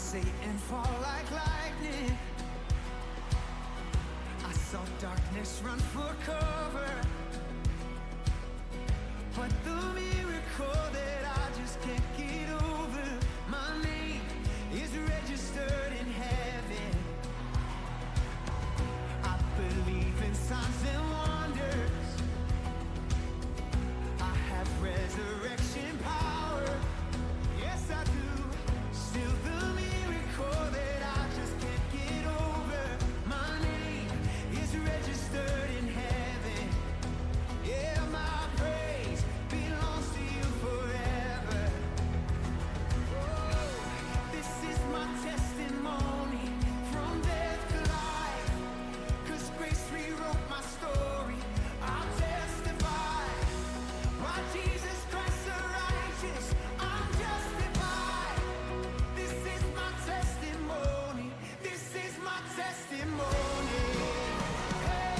Satan fall like lightning. I saw darkness run for cover, but the miracle that I just can't get over, my name is registered in heaven. I believe in signs and wonders. I have resurrection power. Yes, I do. Still the miracle that I just can't get over, my name is registered in heaven. Yeah, my praise belongs to you forever. Oh, this is my testimony from death to life. 'Cause grace rewrote my story. I'll testify. By Jesus Christ the righteous, I'm justified. This is my testimony. This is my testimony. Hey.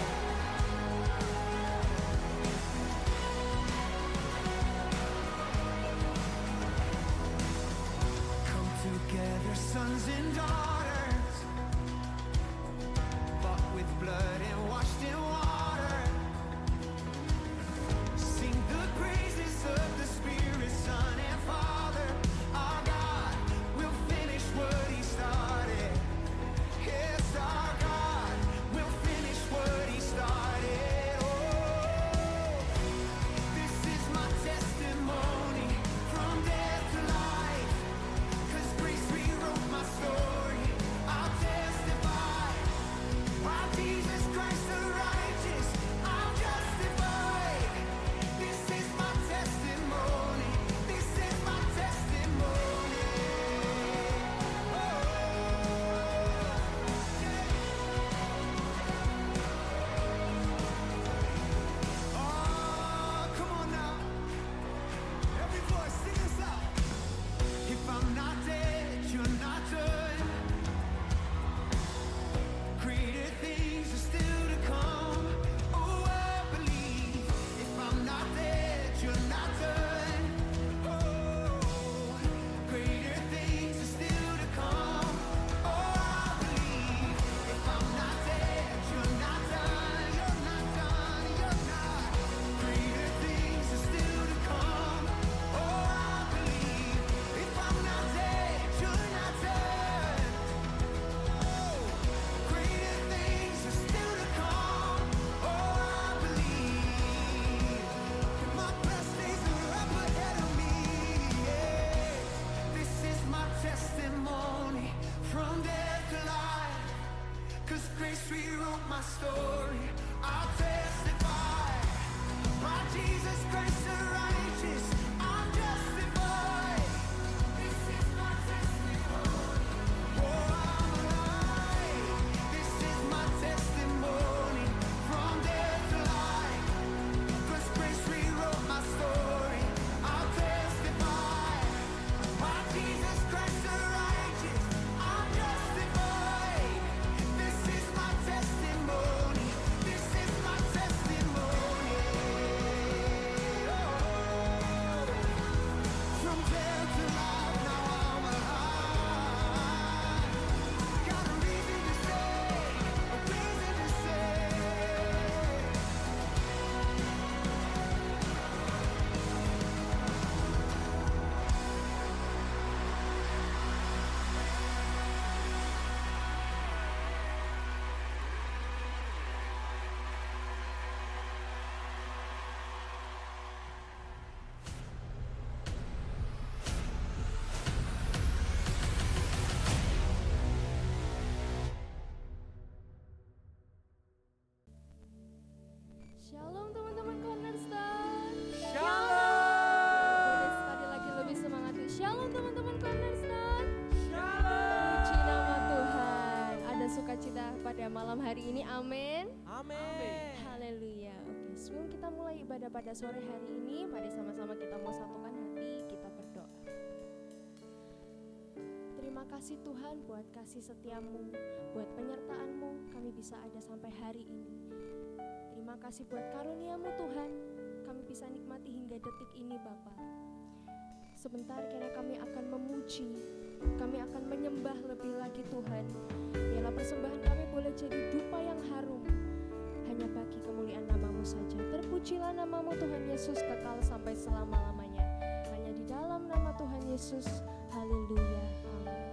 Come together, sons and daughters, bought with blood and washed in water. Sing the praises of the Spirit, Son and Father. Our God will finish what He started. Yes, our God will finish what He started. Oh, this is my testimony from death to life. 'Cause grace rewrote my story. I'll testify. By Jesus Christ the righteous, I'm justified. This is my testimony. This is my testimony. Oh, oh, come on now. Every voice, sing this out. If I'm not dead, you're not done. Greater things are still to come. Oh, I believe. If I'm not dead, you're not done. Oh, greater things are still to come. Oh, I believe. If I'm not dead, you're not done. You're not done. You're not. Greater things are still to come. Oh, I believe. If I'm not dead, you're not done. Greater things are still to come. Oh, I believe. My best days are up ahead of me. Yeah. This is my testimony from death to life. 'Cause grace rewrote my story. I'll testify. By Jesus Christ the righteous, I'm justified. This is my testimony. Oh, I'm alive. This is my testimony from death to life. 'Cause grace rewrote my story. I'll testify. By Jesus Christ the righteous, I'm justified. This is my testimony. This is my testimony. Oh, from death to life, now I'm alive. Got a reason to say, a reason to say. Shalom teman-teman Cornerstone. Shalom. Boleh sekali lagi lebih semangat. Shalom teman-teman Cornerstone. Shalom. Puji nama Tuhan. Ada sukacita pada malam hari ini. Amin. Amin. Haleluya. Oke, sebelum kita mulai ibadah pada sore hari ini, mari sama-sama kita mau satukan hati, kita berdoa. Terima kasih Tuhan buat kasih setiamu, buat penyertaan-Mu, kami bisa ada sampai hari ini. Terima kasih buat karunia-Mu Tuhan, kami bisa nikmati hingga detik ini Bapa. Sebentar kiranya kami akan memuji, kami akan menyembah lebih lagi Tuhan. Biarlah persembahan kami boleh jadi dupa yang harum, hanya bagi kemuliaan nama-Mu saja. Terpujilah nama-Mu Tuhan Yesus kekal sampai selama-lamanya. Hanya di dalam nama Tuhan Yesus. Haleluya. Amin.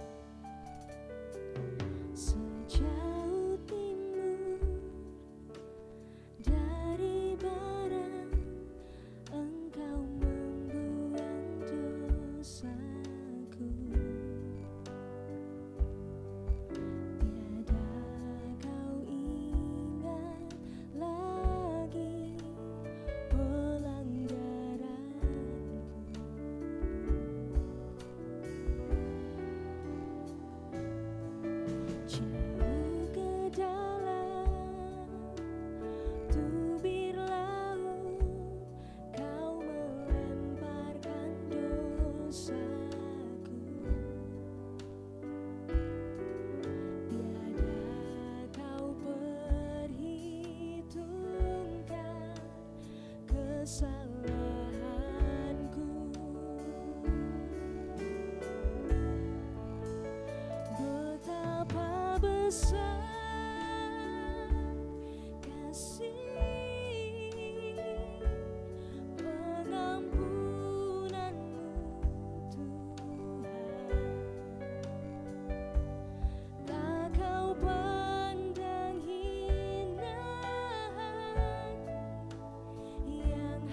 Sejauh timur dari barat, Engkau membuang dosaku. Tiada kau ingat lagi pelanggaranku. Jauh ke dalam tubir laut, Kau melemparkan dosaku. Tiada kau perhitungkan kesalahanku. Betapa besar kasih pengampunan-Mu Tuhan. Tak Kau pandang hinaan yang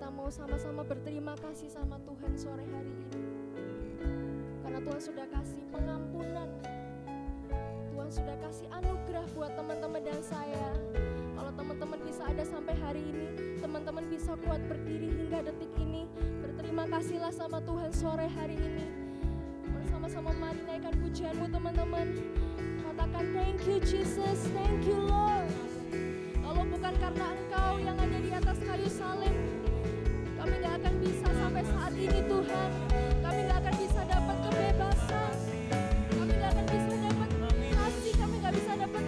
kita mau sama-sama berterima kasih sama Tuhan sore hari ini. Karena Tuhan sudah kasih pengampunan, Tuhan sudah kasih anugerah buat teman-teman dan saya. Kalau teman-teman bisa ada sampai hari ini, teman-teman bisa kuat berdiri hingga detik ini, berterima kasihlah sama Tuhan sore hari ini. Sama-sama mari naikkan pujianmu teman-teman. Katakan thank you Jesus, thank you Lord. Kalau bukan karena Engkau yang ada di atas kayu salib, kami gak akan bisa sampai saat ini Tuhan. Kami gak akan bisa dapat kebebasan, kami gak akan bisa dapat kasih, kami gak bisa dapat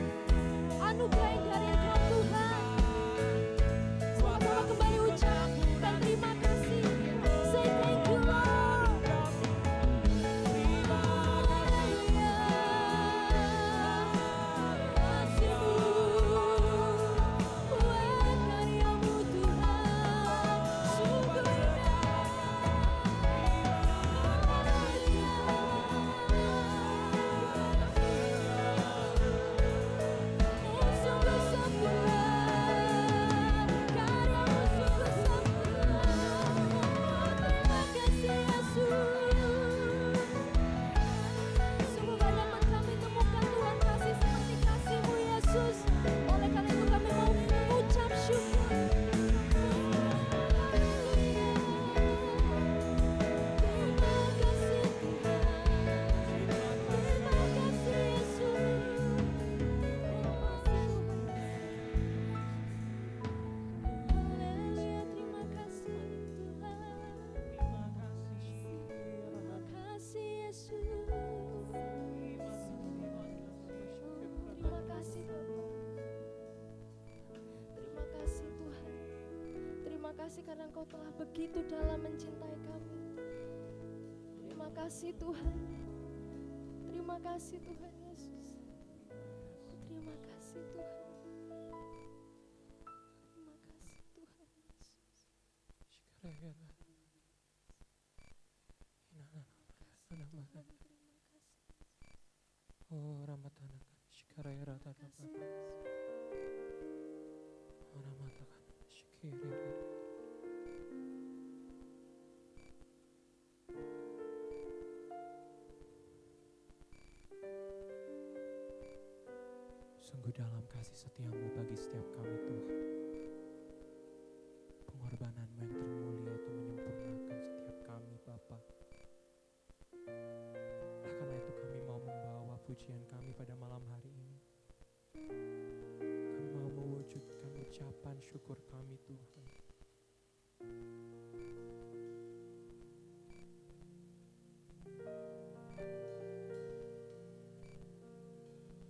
anugerah yang dari Engkau Tuhan. Sama-sama kembali ucapkan terima kasih. Say thank you Lord. Sungguh banyak kami temukan Tuhan kasih seperti kasih-Mu Yesus. Oleh karena itu kami mau mengucap syukur. Terima kasih Tuhan, terima kasih Yesus. Haleluya, terima kasih Tuhan. Terima kasih Yesus. Terima kasih Bapa. Terima kasih Tuhan. Terima kasih karena Engkau telah begitu dalam mencintai kami. Terima kasih Tuhan. Terima kasih Tuhan Yesus. Terima kasih Tuhan. Terima kasih Tuhan Yesus. Oh, Ramatana, Shikaraya Rata, oh, Ramatana, Shikiri. Sungguh dalam kasih setiamu bagi setiap kami Tuhan. Pengorbananmu yang termulia itu menyempurnakan setiap kami Bapa. Oleh karena itu kami mau membawa pujian kami pada malam hari ini. Kami mau mewujudkan ucapan syukur kami Tuhan.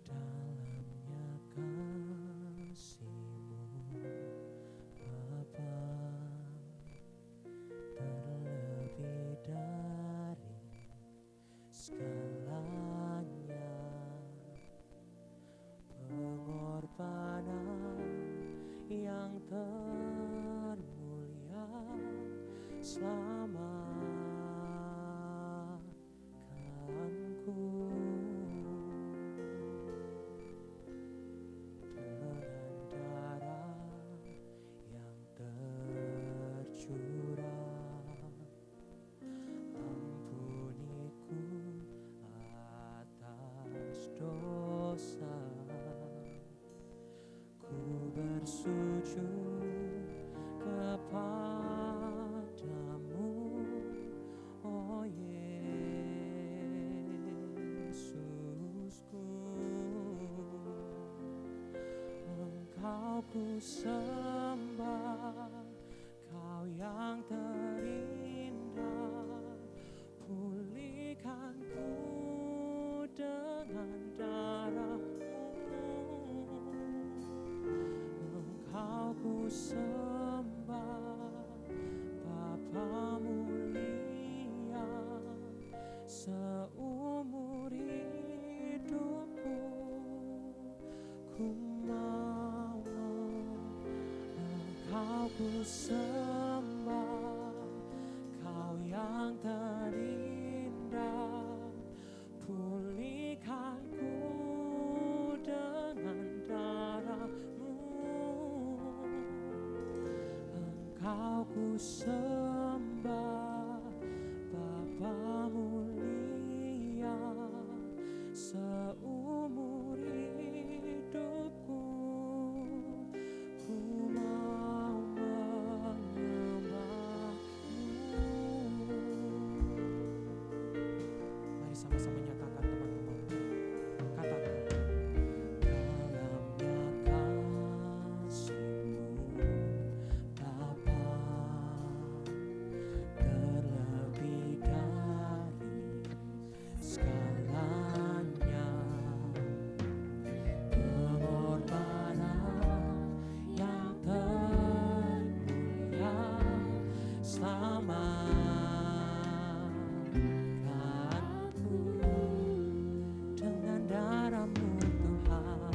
Dalamnya kasih-Mu Bapa, terlebih dari segalanya, pengorbanan yang termulia selamatkanku. Dengan darah yang tercurah, ampuniku atas dosa. Ku bersujud kepadamu, oh Yesusku. Engkau ku sembah, Kau yang terindah, pulihkanku dengan darah-Mu. Engkau ku sembah, Bapa mulia, seumur hidupku ku mau Engkau ku sembah, Kau yang terindah, pulihkanku dengan darah-Mu. Engkau ku sembah, Bapa mulia, seumur hidupku ku mau menyembahmu. Mari sama-sama nyatakan teman-teman. Katakan. Dalamnya kasih-Mu Bapa, terlebih dari segalanya, pengorbanan yang termulia, selamatkanku dengan darah-Mu Tuhan.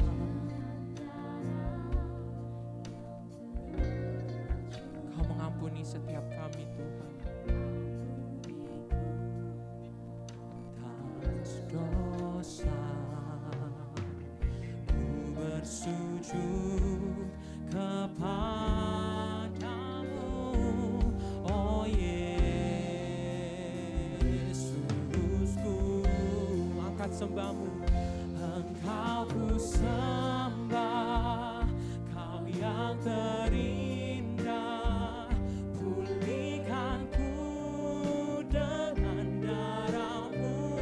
Kau mengampuni setiap kami Tuhan, atas dosa ku bersujud kepadamu, oh Yesusku. Angkat sembahmu. Engkau ku sembah, Kau yang terindah, pulihkanku dengan darah-Mu.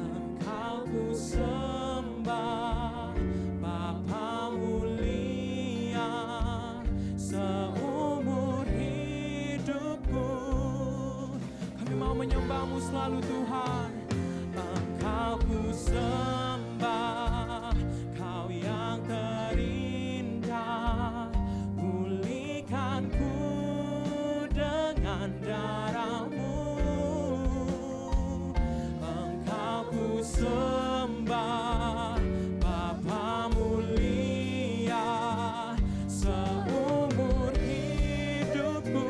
Engkau ku sembah, Bapa mulia, seumur hidupku kami mau menyembah-Mu selalu Tuhan. Engkau ku sembah, Kau yang terindah, pulihkanku dengan darah-Mu. Engkau ku sembah, Bapa mulia, seumur hidupku.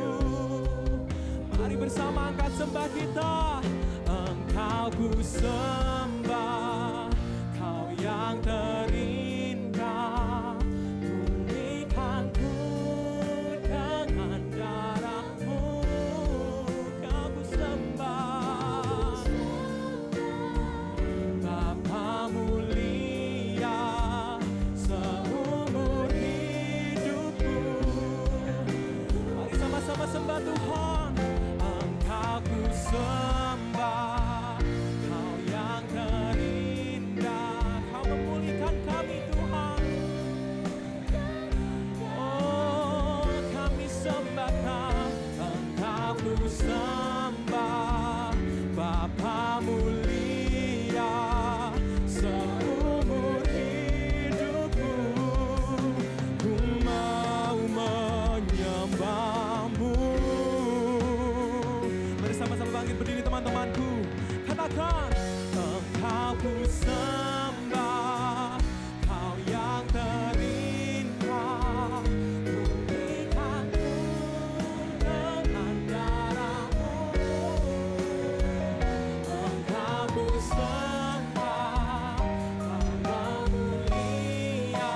Mari bersama angkat sembah kita. Engkau ku sembah, Kau yang terindah, pulihkanku dengan darah-Mu. Kau ku sembah, Bapa mulia, seumur hidupku. Mari sama-sama sembah Tuhan. Engkau ku sembah, Kau yang terindah, Kau memulihkan kami Tuhan. Oh, kami sembah Kau. Engkau ku sembah, Bapa mulia, seumur hidupku ku mau menyembah-Mu. Bersama-sama bangkit berdiri teman-temanku. Katakan. Engkau ku sembah, Kau yang terindah, pulihkanku dengan darah-Mu. Engkau ku sembah, Bapa mulia,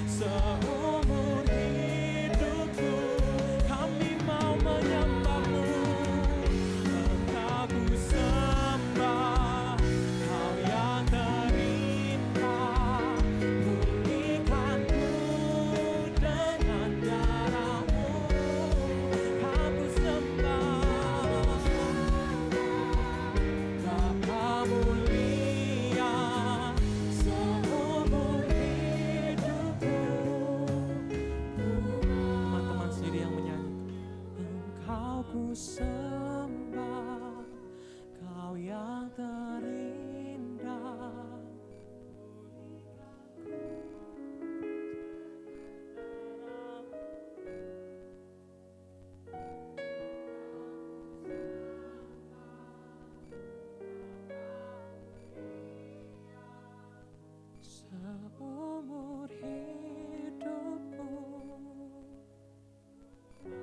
seumur hidupku kami mau menyembah-Mu. Engkau ku sembah, Kau yang terindah, pulihkanku dengan darah-Mu. Kau ku sembah, Bapa mulia, seumur hidupku. Teman-teman sendiri yang menyanyi. Engkau ku sembah, Kau yang terindah. Seumur hidupku.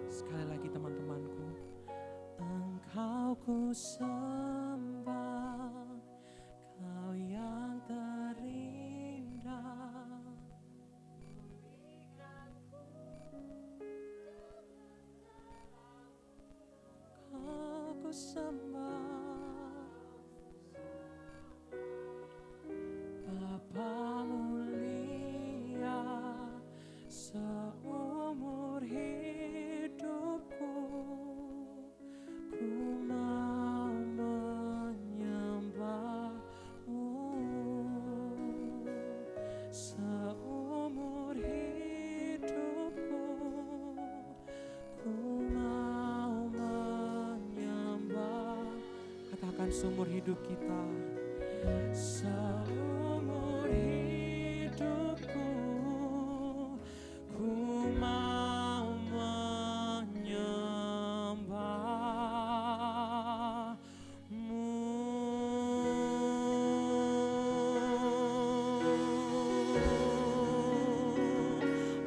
Sekali lagi teman-temanku. Engkau ku sembah, Kau yang terindah, seumur hidup kita. Seumur hidupku ku mau menyembahmu.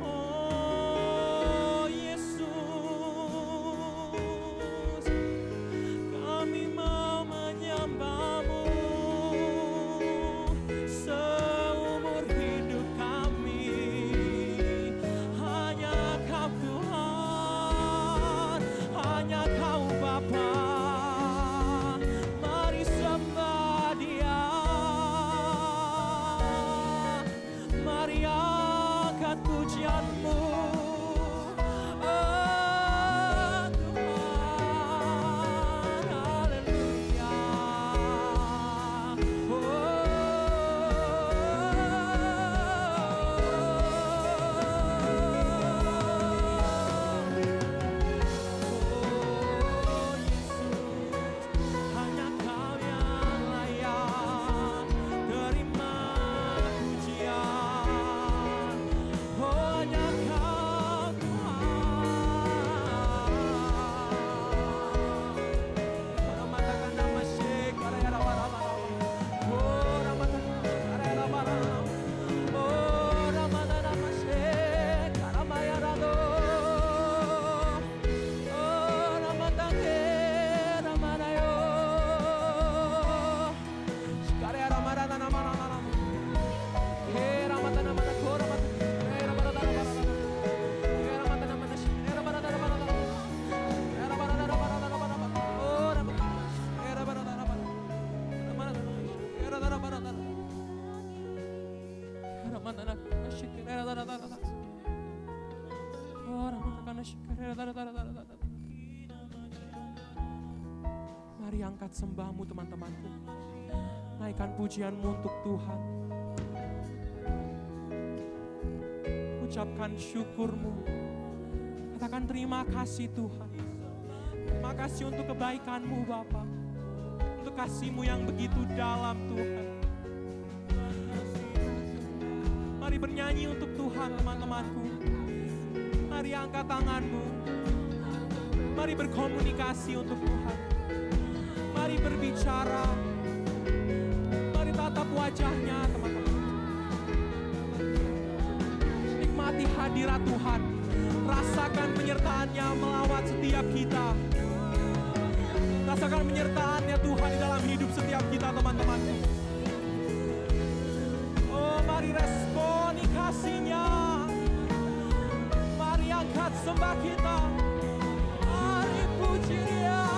Oh Yesus, kami mau menyembahmu. Seumur hidup kami hanya Kau Tuhan, hanya Kau Bapa. Mari sembah Dia, mari angkat pujianmu. Oh Tuhan, haleluya. Hanya Kau yang layak terima pujian. Oh hanya Kau Tuhan. Ramatakan nama Syekh Karayara Barabara. Oh ramatakan Karayara Barabara. Oh ramatakan nama Syekh Karamayara Do. Oh ramatake ramanayo. Karayara Marana nama nama. He ramatana mana ko ramatana. He ramatana barabara. He ramatana mana Syekh. He ramatana barabara. He ramatana barabara. Oh ramatana. He ramatana barabara. Ramatana. He ramatana barabara. He ramatana Syekh. He ramatana barabara. Oh ramatana Syekh. He ramatana barabara. Mari angkat sembahmu teman-temanku. Naikkan pujianmu untuk Tuhan. Ucapkan syukurmu. Katakan terima kasih Tuhan. Terima kasih untuk kebaikanmu Bapa. Untuk kasih-Mu yang begitu dalam Tuhan. Mari bernyanyi untuk Tuhan teman-temanku. Mari angkat tanganmu. Mari berkomunikasi untuk Tuhan. Mari berbicara. Mari tatap wajahnya teman-teman. Nikmati hadirat Tuhan. Rasakan penyertaan-Nya melawat setiap kita. Rasakan penyertaan-Nya Tuhan di dalam hidup setiap kita teman-temanku. Oh mari responi kasih-Nya. Mari angkat sembah kita. Mari puji Dia.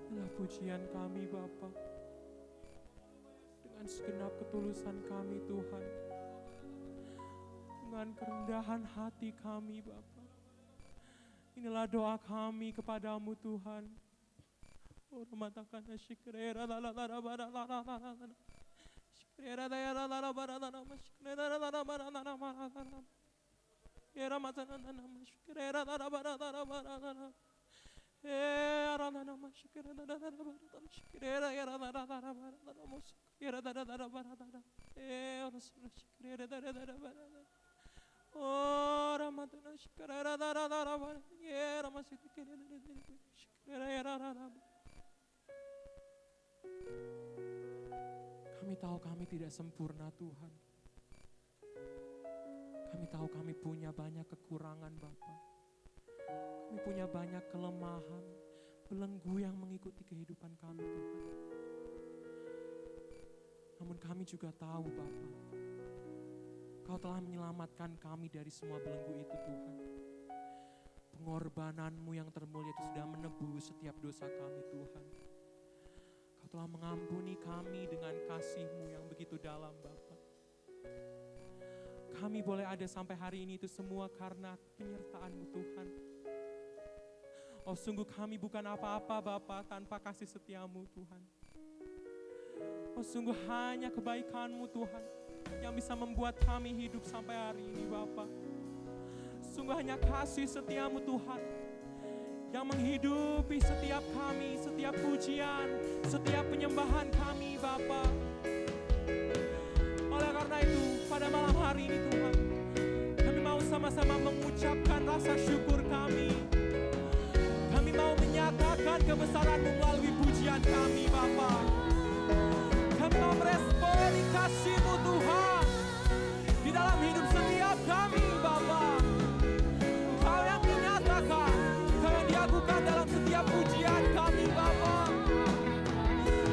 Sembah pujian kami Bapa. Dengan segenap ketulusan kami Tuhan. Dengan kerendahan hati kami Bapa. Inilah doa kami kepadamu Tuhan. Ora matakana shikrera la la la la bara la la la la la. Shikrera da ya la la la bara la la ma shikrera la la bara la la bara la la. Era matana na ma shikrera la la bara la la bara la la. Era la la ma shikrera la la bara la la. Shikrera ya la la la bara la la ma shikrera la la la bara la la. Ora shikrera la la la bara la la. Ora matana shikrera la la la bara. Era ma shikrera la la la. Shikrera ya la la la. Kami tahu kami tidak sempurna Tuhan. Kami tahu kami punya banyak kekurangan Bapa. Kami punya banyak kelemahan, belenggu yang mengikuti kehidupan kami Tuhan. Namun kami juga tahu Bapa, Kau telah menyelamatkan kami dari semua belenggu itu Tuhan. Pengorbananmu yang termulia itu sudah menebus setiap dosa kami Tuhan. Kau telah mengampuni kami dengan kasih-Mu yang begitu dalam Bapa. Kami boleh ada sampai hari ini itu semua karena penyertaan-Mu Tuhan. Oh sungguh kami bukan apa-apa Bapa tanpa kasih setia-Mu Tuhan. Oh sungguh hanya kebaikan-Mu Tuhan yang bisa membuat kami hidup sampai hari ini Bapa. Sungguh hanya kasih setia-Mu Tuhan yang menghidupi setiap kami, setiap pujian, setiap penyembahan kami Bapa. Oleh karena itu pada malam hari ini Tuhan, kami mau sama-sama mengucapkan rasa syukur kami. Kami mau menyatakan kebesaran-Mu melalui pujian kami Bapa. Kami mau meresponi kasih-Mu Tuhan di dalam hidup setiap kami Bapa. Kau yang dinyatakan, Kau yang diagukan dalam setiap pujian kami Bapa.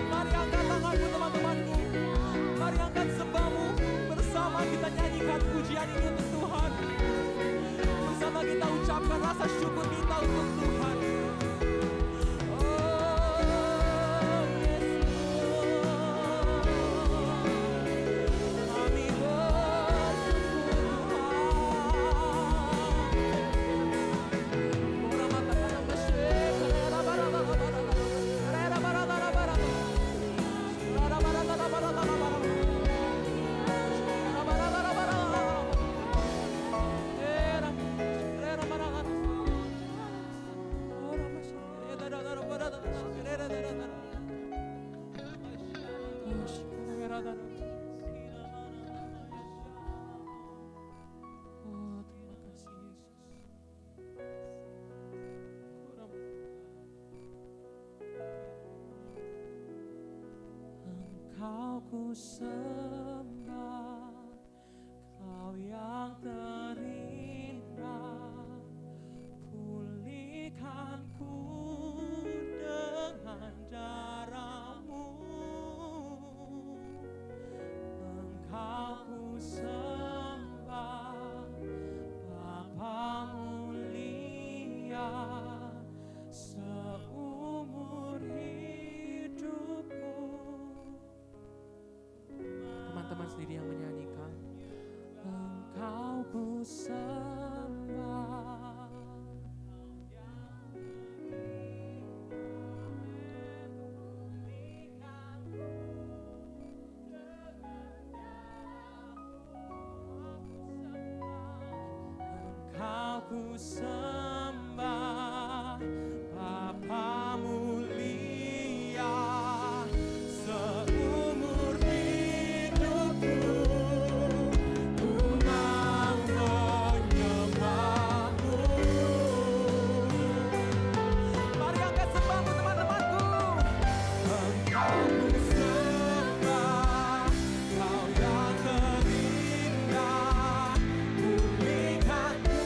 Mari angkat tanganmu teman-temanku. Mari angkat sembahmu. Bersama kita nyanyikan pujian ini untuk Tuhan. Bersama kita ucapkan rasa syukur kita untuk Tuhan. Engkau ku sembah, Kau yang terindah, pulihkanku dengan darah-Mu. Engkau ku sembah, Bapa mulia, seumur hidupku. Teman-teman sendiri yang menyanyikan. Engkau ku sembah. Engkau ku sembah, Bapa mulia, seumur hidupku ku mau menyembah-Mu. Mari angkat sembahmu teman-temanku. Engkau ku sembah, Kau yang terindah, pulihkanku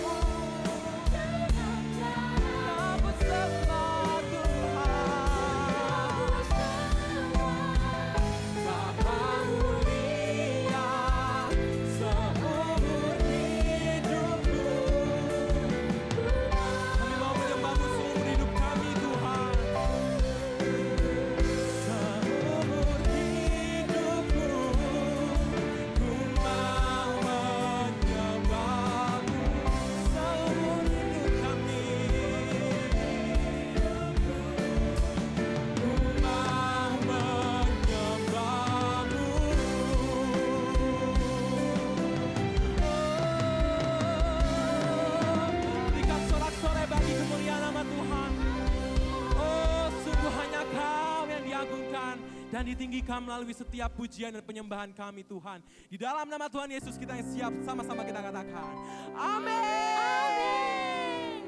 yang ditinggikan melalui setiap pujian dan penyembahan kami Tuhan. Di dalam nama Tuhan Yesus kita yang siap sama-sama kita katakan. Amin. Amin.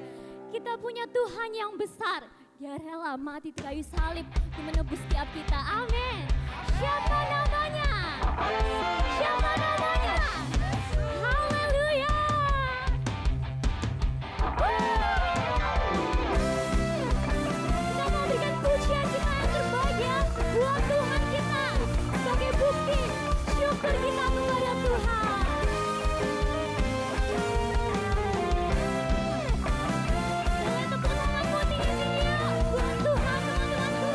Kita punya Tuhan yang besar. Dia rela mati di kayu salib untuk menebus setiap kita. Amin. Siapa namanya? Siapa namanya? Haleluya. Kita mau berikan pujian kita yang terbaik ya buat Tuhan kita sebagai bukti syukur kita kepada Tuhan. Dengan tepuk tanganmu tinggi-tinggi ya buat Tuhan teman-temanku.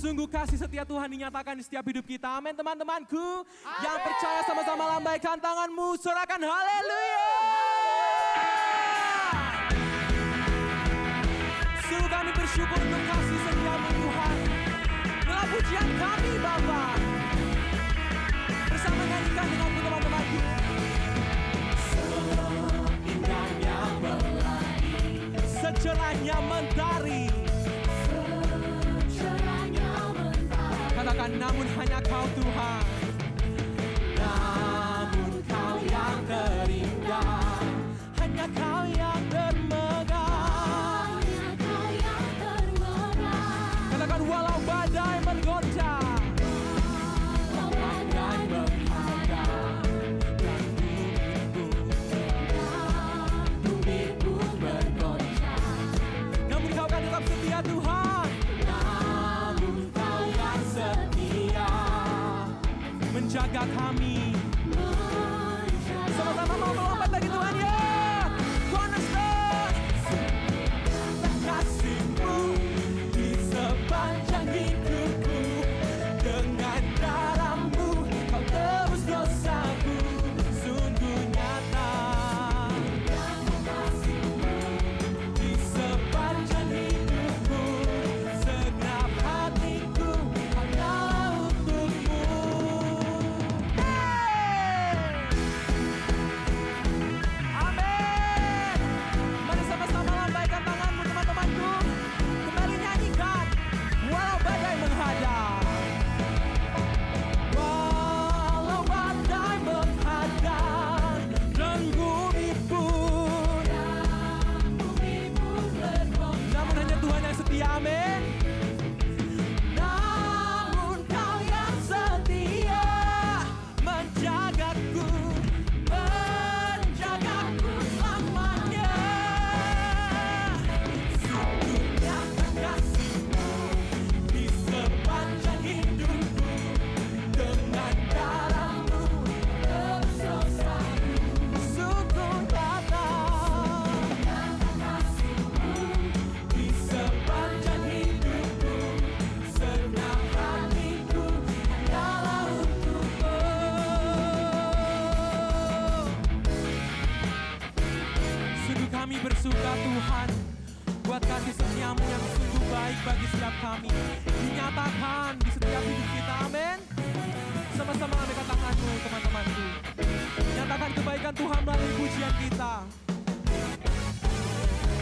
Sungguh kasih setia Tuhan dinyatakan di setiap hidup kita. Amin teman-temanku. Yang percaya sama-sama lambaikan tanganmu. Sorakan haleluya. Sungguh kami bersyukur untuk kasih setiamu Tuhan. Dalam pujian kami Bapa. Bersama nyanyikan denganku teman-temanku. Seindahnya melati, secerahnya mentari. Katakan namun hanya kau Tuhan. Namun kau yang terindah, hanya kau yang termegah. Katakan walau badai bergoncang, walau badai menghadang, dan bumi pun bergoncang, namun kau kan tetap setia Tuhan. Menjaga kami. Sama-sama mau melompat lagi Tuhan ya. Cornerstone. Kasih-Mu di sepanjang hidupku. Dengan darah-Mu kau tebus dosaku. Sungguh nyata. Kasih-Mu di sepanjang hidupku. Segenap hatiku hanyalah untuk-Mu. Kami bersuka Tuhan buat kasih setiamu yang sungguh baik bagi setiap kami. Dinyatakan di setiap hidup kita, amin. Sama-sama lambaikan tanganmu teman-temanku. Nyatakan kebaikan Tuhan melalui pujian kita.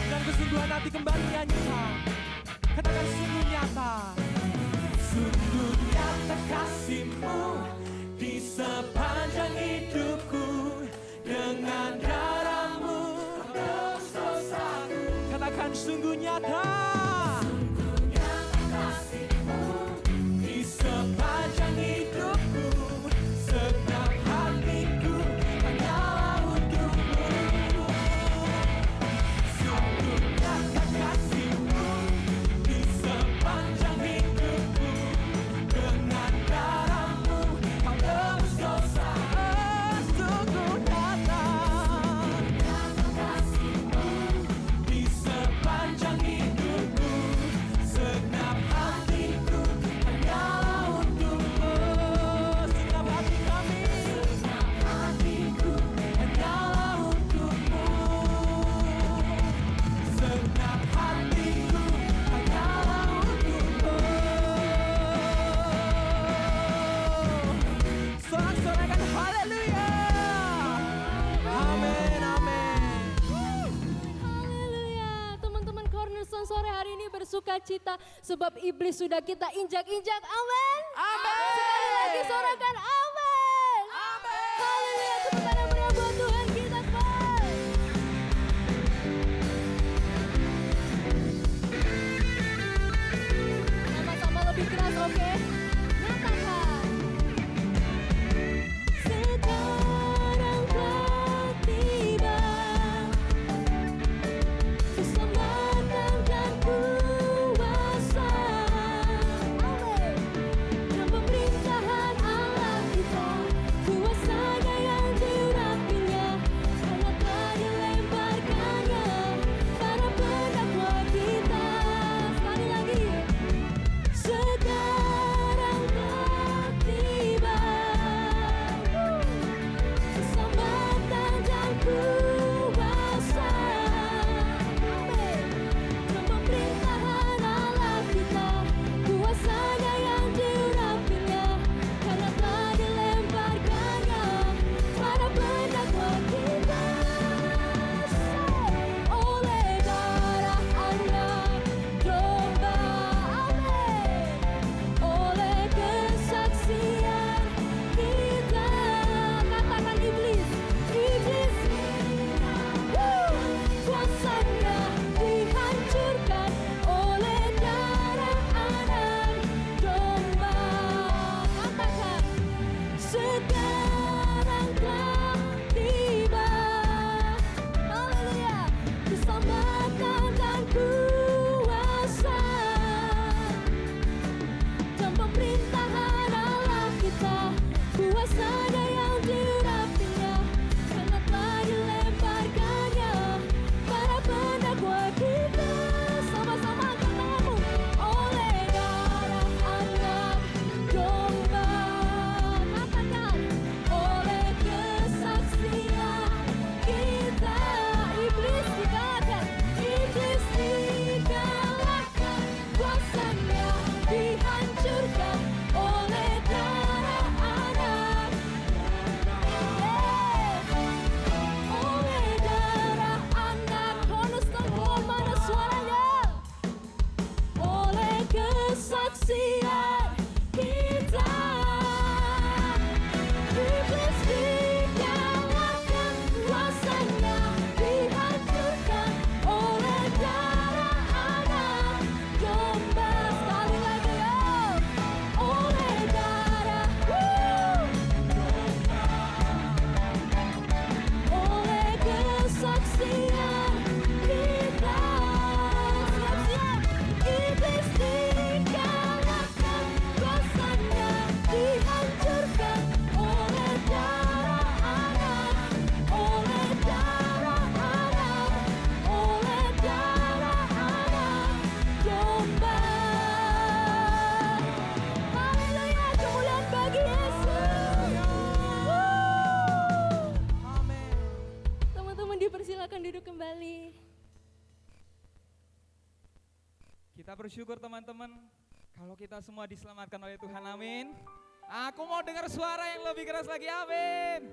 Dan kesungguhan hati kembali nyanyikan. Katakan sungguh nyata. Sungguh nyata kasih-Mu di sepanjang hidupku. Dengan darah-Mu katakan sungguh nyata. Sungguh nyata kasih-Mu di sepanjang hidupku. Segenap hatiku hanyalah untuk-Mu. Sungguh nyata kasih-Mu di sepanjang hidupku. Dengan darah-Mu kau tebus dosa. Sungguh nyata. Sepanjang hidupku, segenap hatiku hanyalah untuk-Mu. Segenap hati kami, segenap hatiku hanyalah untuk-Mu. Segenap hatiku hanyalah untuk-Mu. Sorak-sorakan haleluya. Amin, amin. Haleluya. Teman-teman Cornerstone sore hari ini bersuka cita sebab iblis sudah kita injak-injak. Amin. Amin. Sekali lagi sorakan amin. Amin. Haleluya. Tepuk tangan meriah buat Tuhan kita, Pak. Sama-sama lebih keras, oke? Nyatakan. Sekarang telah tiba keselamatan dan kuasa. Amin. Dan pemerintahan Allah silakan duduk kembali. Kita bersyukur teman-teman kalau kita semua diselamatkan oleh Tuhan, amin. Aku mau dengar suara yang lebih keras lagi, amin.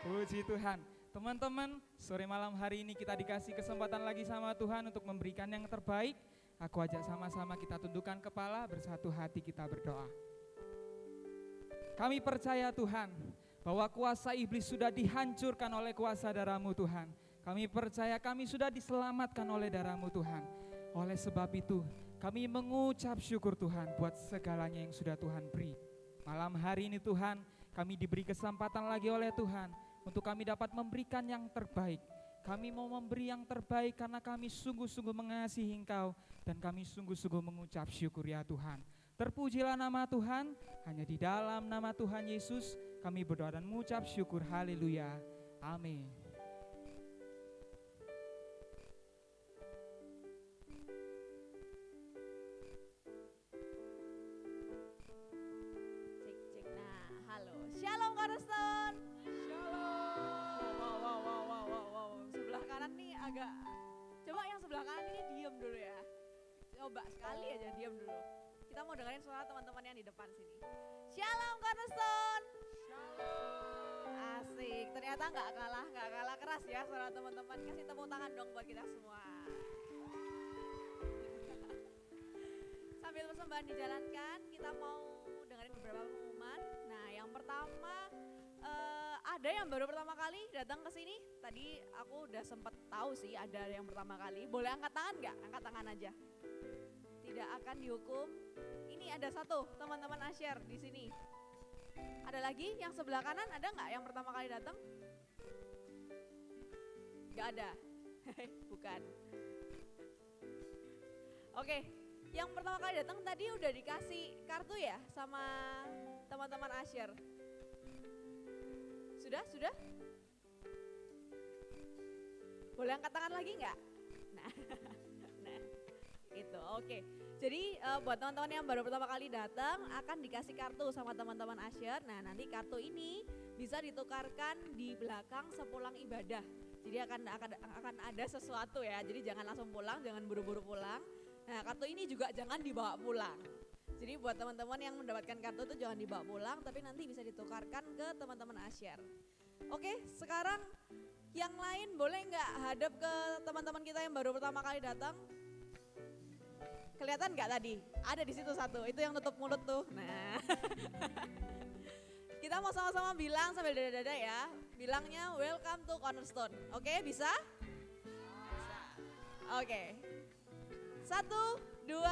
Puji Tuhan. Teman-teman, sore malam hari ini kita dikasih kesempatan lagi sama Tuhan untuk memberikan yang terbaik. Aku ajak sama-sama kita tundukkan kepala, bersatu hati kita berdoa. Kami percaya Tuhan bahwa kuasa iblis sudah dihancurkan oleh kuasa darah-Mu Tuhan. Kami percaya kami sudah diselamatkan oleh darah-Mu Tuhan. Oleh sebab itu kami mengucap syukur Tuhan buat segalanya yang sudah Tuhan beri. Malam hari ini Tuhan, kami diberi kesempatan lagi oleh Tuhan untuk kami dapat memberikan yang terbaik. Kami mau memberi yang terbaik karena kami sungguh-sungguh mengasihi Engkau dan kami sungguh-sungguh mengucap syukur ya Tuhan. Terpujilah nama Tuhan, hanya di dalam nama Tuhan Yesus kami berdoa dan mengucap syukur, haleluya, amin. Cek. Nah, halo. Shalom Cornerstone. Wow. Sebelah kanan nih agak. Coba yang sebelah kanan ini diem dulu ya. Coba sekali aja diem dulu. Kita mau dengerin suara teman-teman yang di depan sini. Shalom Cornerstone. Asik. Ternyata nggak kalah keras ya suara teman-teman. Kasih tepuk tangan dong buat kita semua. Sambil persembahan dijalankan, kita mau dengerin beberapa pengumuman. Nah, yang pertama ada yang baru pertama kali datang ke sini. Tadi aku udah sempet tahu sih ada yang pertama kali. Boleh angkat tangan nggak? Angkat tangan aja. Tidak akan dihukum. Ini ada satu teman-teman Asyar di sini. Ada lagi yang sebelah kanan, ada nggak yang pertama kali datang? Nggak ada. Bukan. Oke. Yang pertama kali datang tadi udah dikasih kartu ya sama teman-teman Asyar. Sudah? Boleh angkat tangan lagi nggak? Nah, itu oke. Jadi buat teman-teman yang baru pertama kali datang akan dikasih kartu sama teman-teman Asyar. Nah, nanti kartu ini bisa ditukarkan di belakang sepulang ibadah. Jadi akan ada sesuatu ya. Jadi jangan langsung pulang, jangan buru-buru pulang. Nah, kartu ini juga jangan dibawa pulang. Jadi buat teman-teman yang mendapatkan kartu itu jangan dibawa pulang, tapi nanti bisa ditukarkan ke teman-teman Asyar. Oke, sekarang yang lain boleh nggak hadap ke teman-teman kita yang baru pertama kali datang? Kelihatan nggak tadi? Ada di situ satu, itu yang tutup mulut tuh. Nah, kita mau sama-sama bilang sambil dada-dada ya. Bilangnya welcome to Cornerstone. Oke, bisa? Bisa. Oke. 1, 2,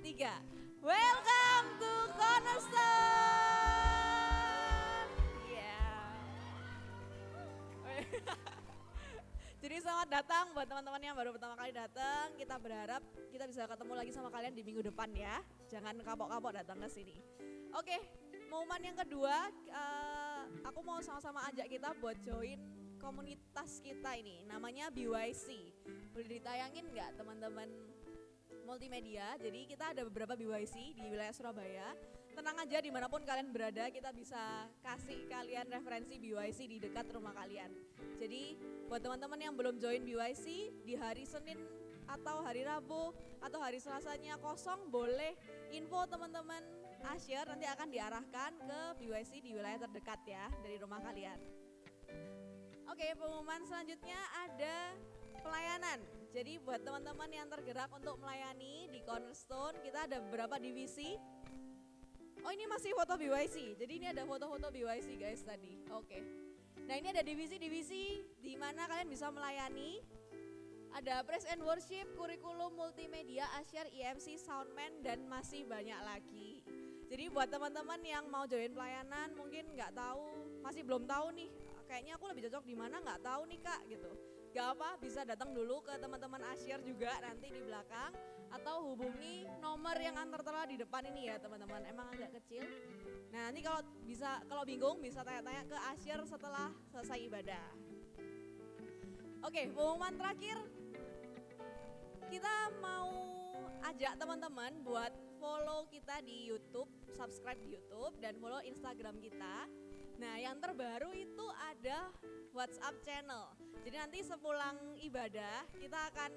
3. Welcome to Cornerstone. Jadi selamat datang buat teman-teman yang baru pertama kali datang. Kita berharap kita bisa ketemu lagi sama kalian di minggu depan ya. Jangan kapok-kapok datang ke sini. Oke, pengumuman yang kedua, aku mau sama-sama ajak kita buat join komunitas kita ini. Namanya BYC. Boleh ditayangin nggak teman-teman multimedia? Jadi kita ada beberapa BYC di wilayah Surabaya. Tenang aja dimanapun kalian berada, kita bisa kasih kalian referensi BYC di dekat rumah kalian. Jadi buat teman-teman yang belum join BYC, di hari Senin atau hari Rabu atau hari Selasanya kosong, boleh info teman-teman Asyar nanti akan diarahkan ke BYC di wilayah terdekat ya dari rumah kalian. Oke, pengumuman selanjutnya ada pelayanan. Jadi buat teman-teman yang tergerak untuk melayani di Cornerstone, kita ada beberapa divisi. Oh, ini masih foto BYC, jadi ini ada foto-foto BYC guys tadi. Oke. Nah, ini ada divisi-divisi di mana kalian bisa melayani. Ada Praise and Worship, kurikulum multimedia, Asyar, IMC, Soundman, dan masih banyak lagi. Jadi buat teman-teman yang mau join pelayanan mungkin nggak tahu, masih belum tahu nih, kayaknya aku lebih cocok di mana, nggak tahu nih kak gitu. Gak apa, bisa datang dulu ke teman-teman Asyar juga nanti di belakang. Atau hubungi nomor yang tertera di depan ini ya teman-teman, emang agak kecil. Nah, nanti kalau bingung bisa tanya-tanya ke Asyar setelah selesai ibadah. Oke, pengumuman terakhir. Kita mau ajak teman-teman buat follow kita di YouTube, subscribe di YouTube dan follow Instagram kita. Nah, yang terbaru itu ada WhatsApp channel. Jadi nanti sepulang ibadah kita akan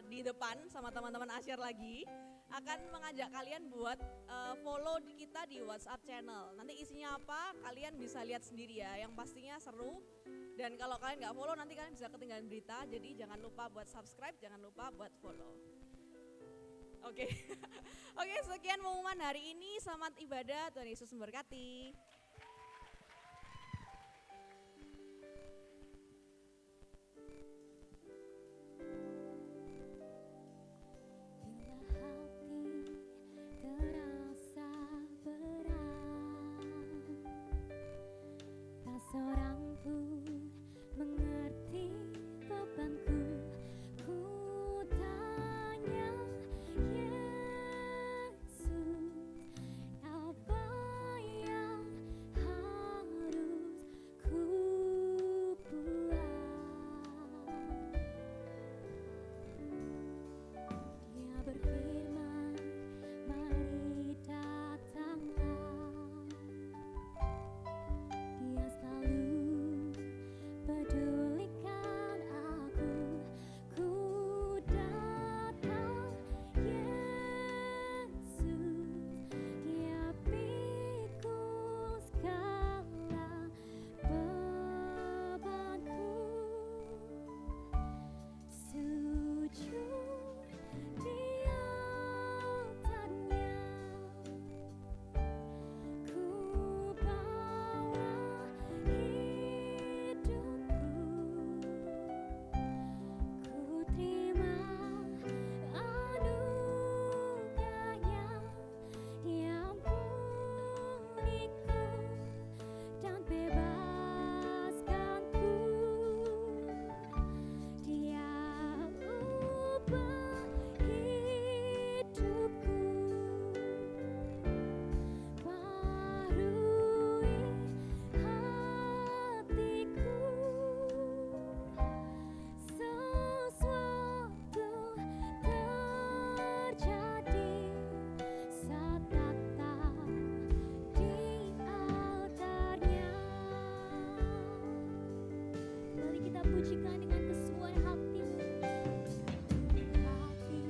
di depan sama teman-teman Asyar lagi akan mengajak kalian buat follow kita di WhatsApp channel. Nanti isinya apa kalian bisa lihat sendiri ya. Yang pastinya seru. Dan kalau kalian nggak follow nanti kalian bisa ketinggalan berita. Jadi jangan lupa buat subscribe, jangan lupa buat follow. Oke, oke, sekian pengumuman hari ini. Selamat ibadah, Tuhan Yesus memberkati. Bila hati terasa berat, tak seorang pun mengerti bebanku. Ku tanya Yesus, apa yang harus ku buat? Dia berfirman, mari datanglah. Dia selalu pedulikan aku. Ku datang Yesus, Dia pikul segala bebanku. Sujud di altarnya, ku bawa hidupku, ku terima anugerahnya, Dia ampuniku dan bebaskanku. Dia ubah hidupku, baharui hatiku. Sesuatu terjadi saat datang di altarnya. Mari kita pujikan dengan keseluruhan hati. Hati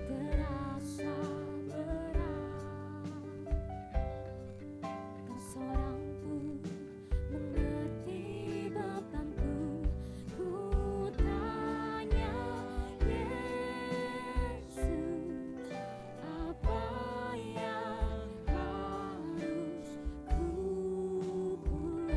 terasa berat, tak seorang pun mengerti bebanku. Ku tanya Yesus, apa yang harus ku buat?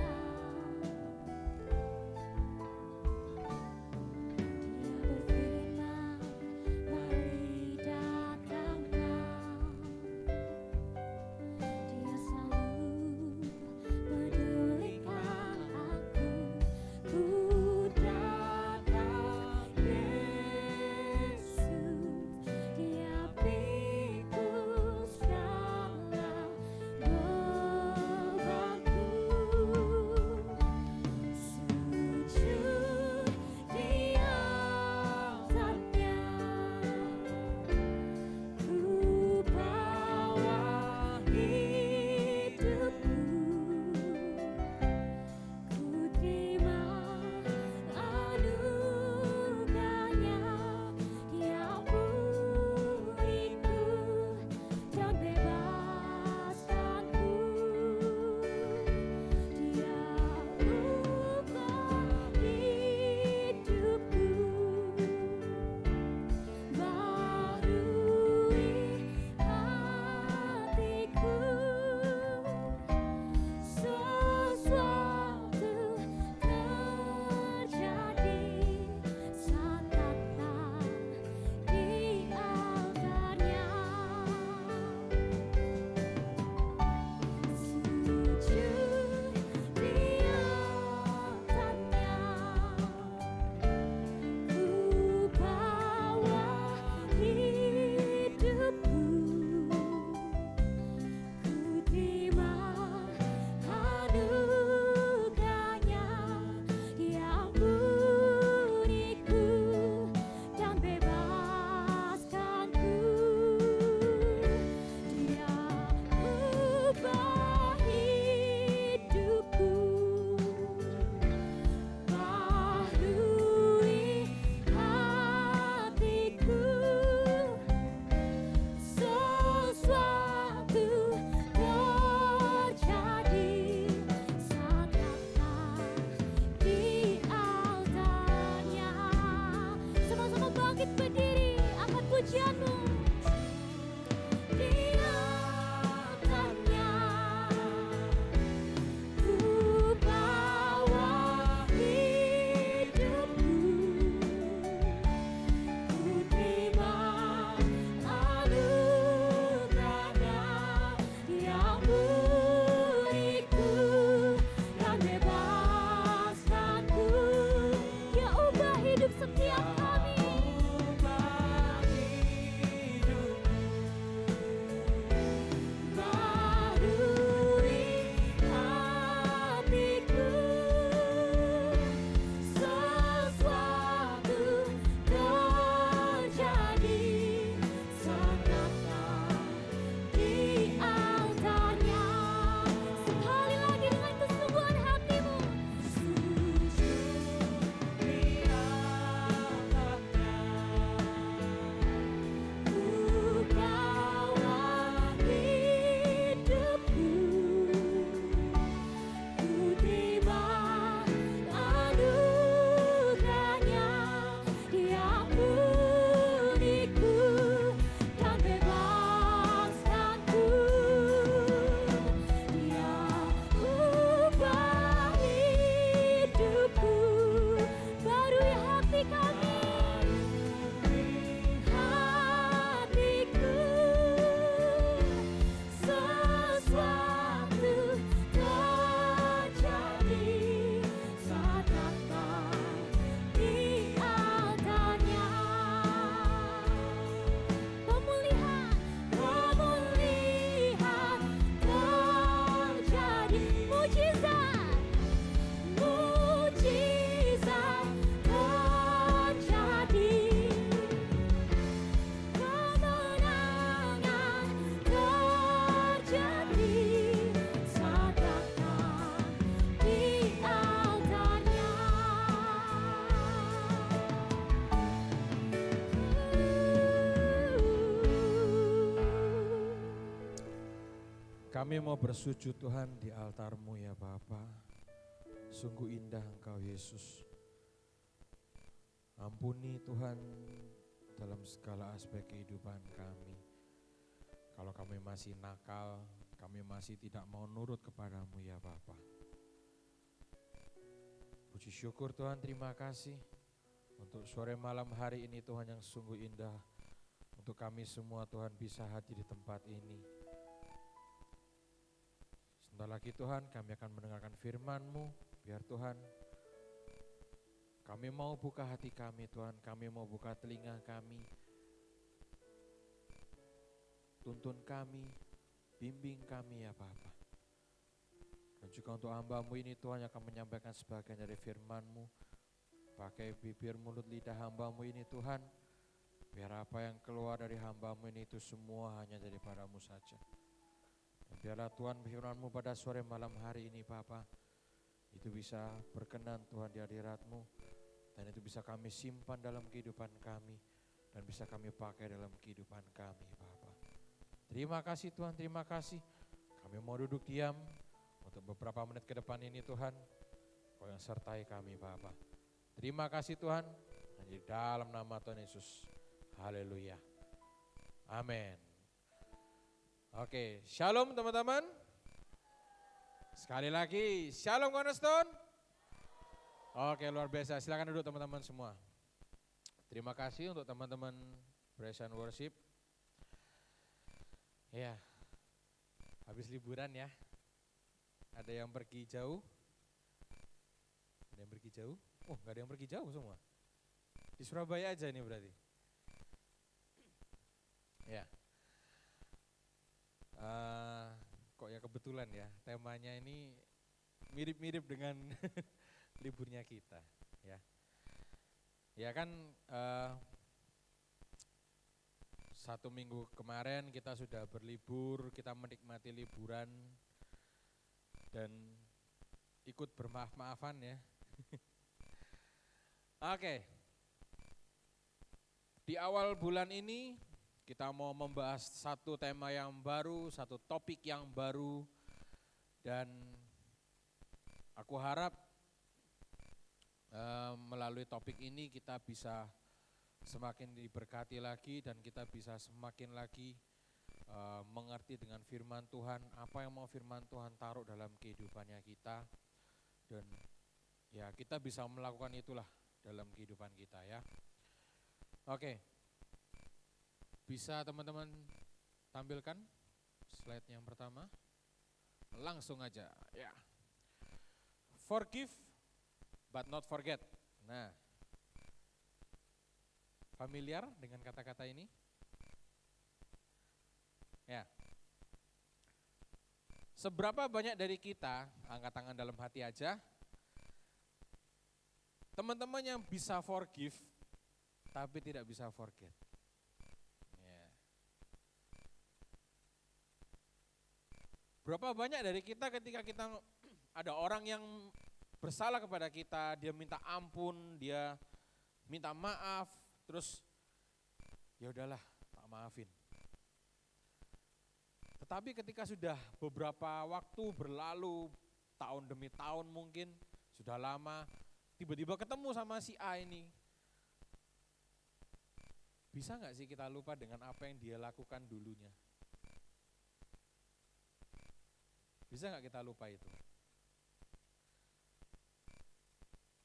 pujianmu. Di altarnya ku bawa hidupku, ku terima anugerahnya yang beriku dan bebaskanku. Ya ubah hidup setiap kami. Baharui hatiku, sesuatu terjadi sekarang di altarnya. Sekali lagi dengan kesungguhan hatimu. Sujud di altarnya, ku bawa hidupku, ku terima anugerahnya yang beriku dan bebaskanku. Dia ubah hidupku, barui hati kami, hatiku, sesuatu terjadi saat datang di altarnya. Pemulihan terjadi, mujizat terjadi, kemenangan terjadi saat datang di altarnya. Kami mau bersujud Tuhan di altar-Mu ya Bapa. Sungguh indah Engkau Yesus. Ampuni Tuhan dalam segala aspek kehidupan kami. Kalau kami masih nakal, kami masih tidak mau nurut kepadamu ya Bapa. Puji syukur Tuhan, terima kasih untuk sore malam hari ini Tuhan yang sungguh indah. Untuk kami semua Tuhan bisa hadir di tempat ini. Sebentar lagi Tuhan kami akan mendengarkan firman-Mu. Biar Tuhan kami mau buka hati kami Tuhan, kami mau buka telinga kami. Tuntun kami, bimbing kami ya Bapa. Dan juga untuk hamba-Mu ini Tuhan yang akan menyampaikan sebagian dari firman-Mu. Pakai bibir, mulut, lidah hamba-Mu ini Tuhan. Biar apa yang keluar dari hamba-Mu ini itu semua hanya daripada-Mu saja. Dan biarlah Tuhan firman-Mu pada sore malam hari ini Bapa, itu bisa berkenan Tuhan di hadirat-Mu. Dan itu bisa kami simpan dalam kehidupan kami. Dan bisa kami pakai dalam kehidupan kami Bapa. Terima kasih Tuhan, terima kasih. Kami mau duduk diam untuk beberapa menit ke depan ini Tuhan. Kau yang sertai kami Bapa. Terima kasih Tuhan. Di dalam nama Tuhan Yesus. Haleluya. Amin. Oke, shalom teman-teman. Sekali lagi, shalom Cornerstone. Oke, luar biasa. Silakan duduk teman-teman semua. Terima kasih untuk teman-teman Praise and Worship. Ya, habis liburan ya. Ada yang pergi jauh? Ada yang pergi jauh? Oh, gak ada yang pergi jauh semua. Di Surabaya aja ini berarti. Ya. Kok ya kebetulan ya, temanya ini mirip-mirip dengan liburnya kita, ya. Ya kan 1 minggu kemarin kita sudah berlibur, kita menikmati liburan dan ikut bermaaf-maafan ya. Oke. Di awal bulan ini kita mau membahas satu tema yang baru, satu topik yang baru, dan aku harap melalui topik ini kita bisa semakin diberkati lagi dan kita bisa semakin lagi mengerti dengan firman Tuhan, apa yang mau firman Tuhan taruh dalam kehidupannya kita, dan ya kita bisa melakukan itulah dalam kehidupan kita ya. Oke, bisa teman-teman tampilkan slide yang pertama, langsung aja ya. Forgive but not forget. Nah, familiar dengan kata-kata ini? Ya. Seberapa banyak dari kita, angkat tangan dalam hati aja, teman-teman yang bisa forgive tapi tidak bisa forget? Ya. Berapa banyak dari kita ketika kita ada orang yang bersalah kepada kita, dia minta ampun, dia minta maaf, terus ya udahlah, tak maafin. Tetapi ketika sudah beberapa waktu berlalu, tahun demi tahun mungkin, sudah lama, tiba-tiba ketemu sama si A ini. Bisa nggak sih kita lupa dengan apa yang dia lakukan dulunya? Bisa nggak kita lupa itu?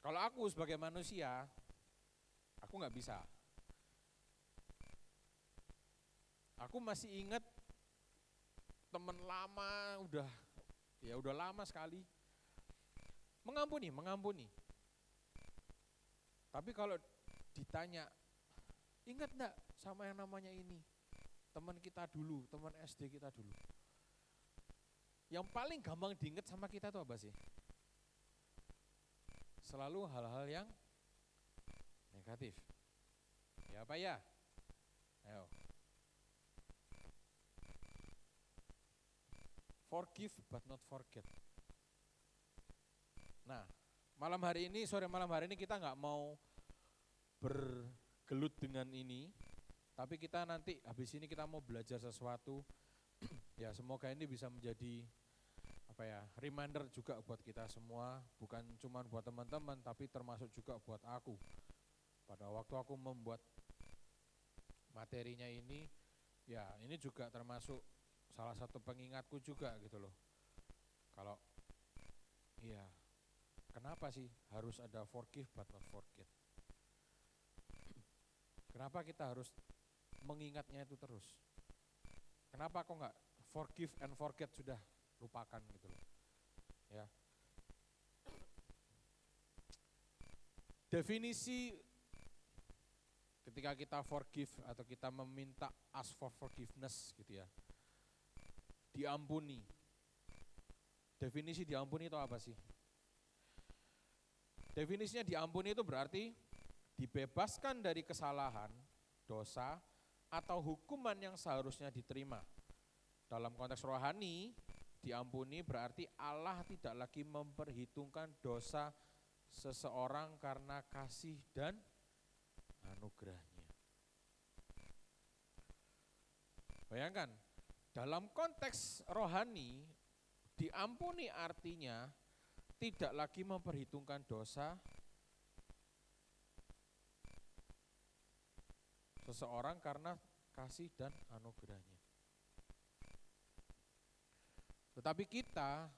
Kalau aku sebagai manusia, aku nggak bisa. Aku masih ingat teman lama, udah lama sekali. Mengampuni. Tapi kalau ditanya, ingat enggak sama yang namanya ini? Teman kita dulu, teman SD kita dulu. Yang paling gampang diingat sama kita itu apa sih? Selalu hal-hal yang negatif. Ya apa ya? Ayo. Forgive but not forget. Nah, sore malam hari ini kita nggak mau bergelut dengan ini, tapi kita nanti habis ini kita mau belajar sesuatu. Ya semoga ini bisa menjadi reminder juga buat kita semua, bukan cuma buat teman-teman, tapi termasuk juga buat aku. Pada waktu aku membuat materinya ini, ya ini juga termasuk salah satu pengingatku juga gitu loh. Kalau kenapa sih harus ada forgive but not forget? Kenapa kita harus mengingatnya itu terus? Kenapa kok nggak forgive and forget, sudah lupakan gitu loh. Ya. Definisi ketika kita forgive atau kita meminta ask for forgiveness gitu ya. Diampuni. Definisi diampuni itu apa sih? Definisinya diampuni itu berarti dibebaskan dari kesalahan, dosa, atau hukuman yang seharusnya diterima. Dalam konteks rohani, diampuni berarti Allah tidak lagi memperhitungkan dosa seseorang karena kasih dan anugerahnya. Bayangkan, dalam konteks rohani, diampuni artinya tidak lagi memperhitungkan dosa seseorang karena kasih dan anugerahnya. Tetapi kita,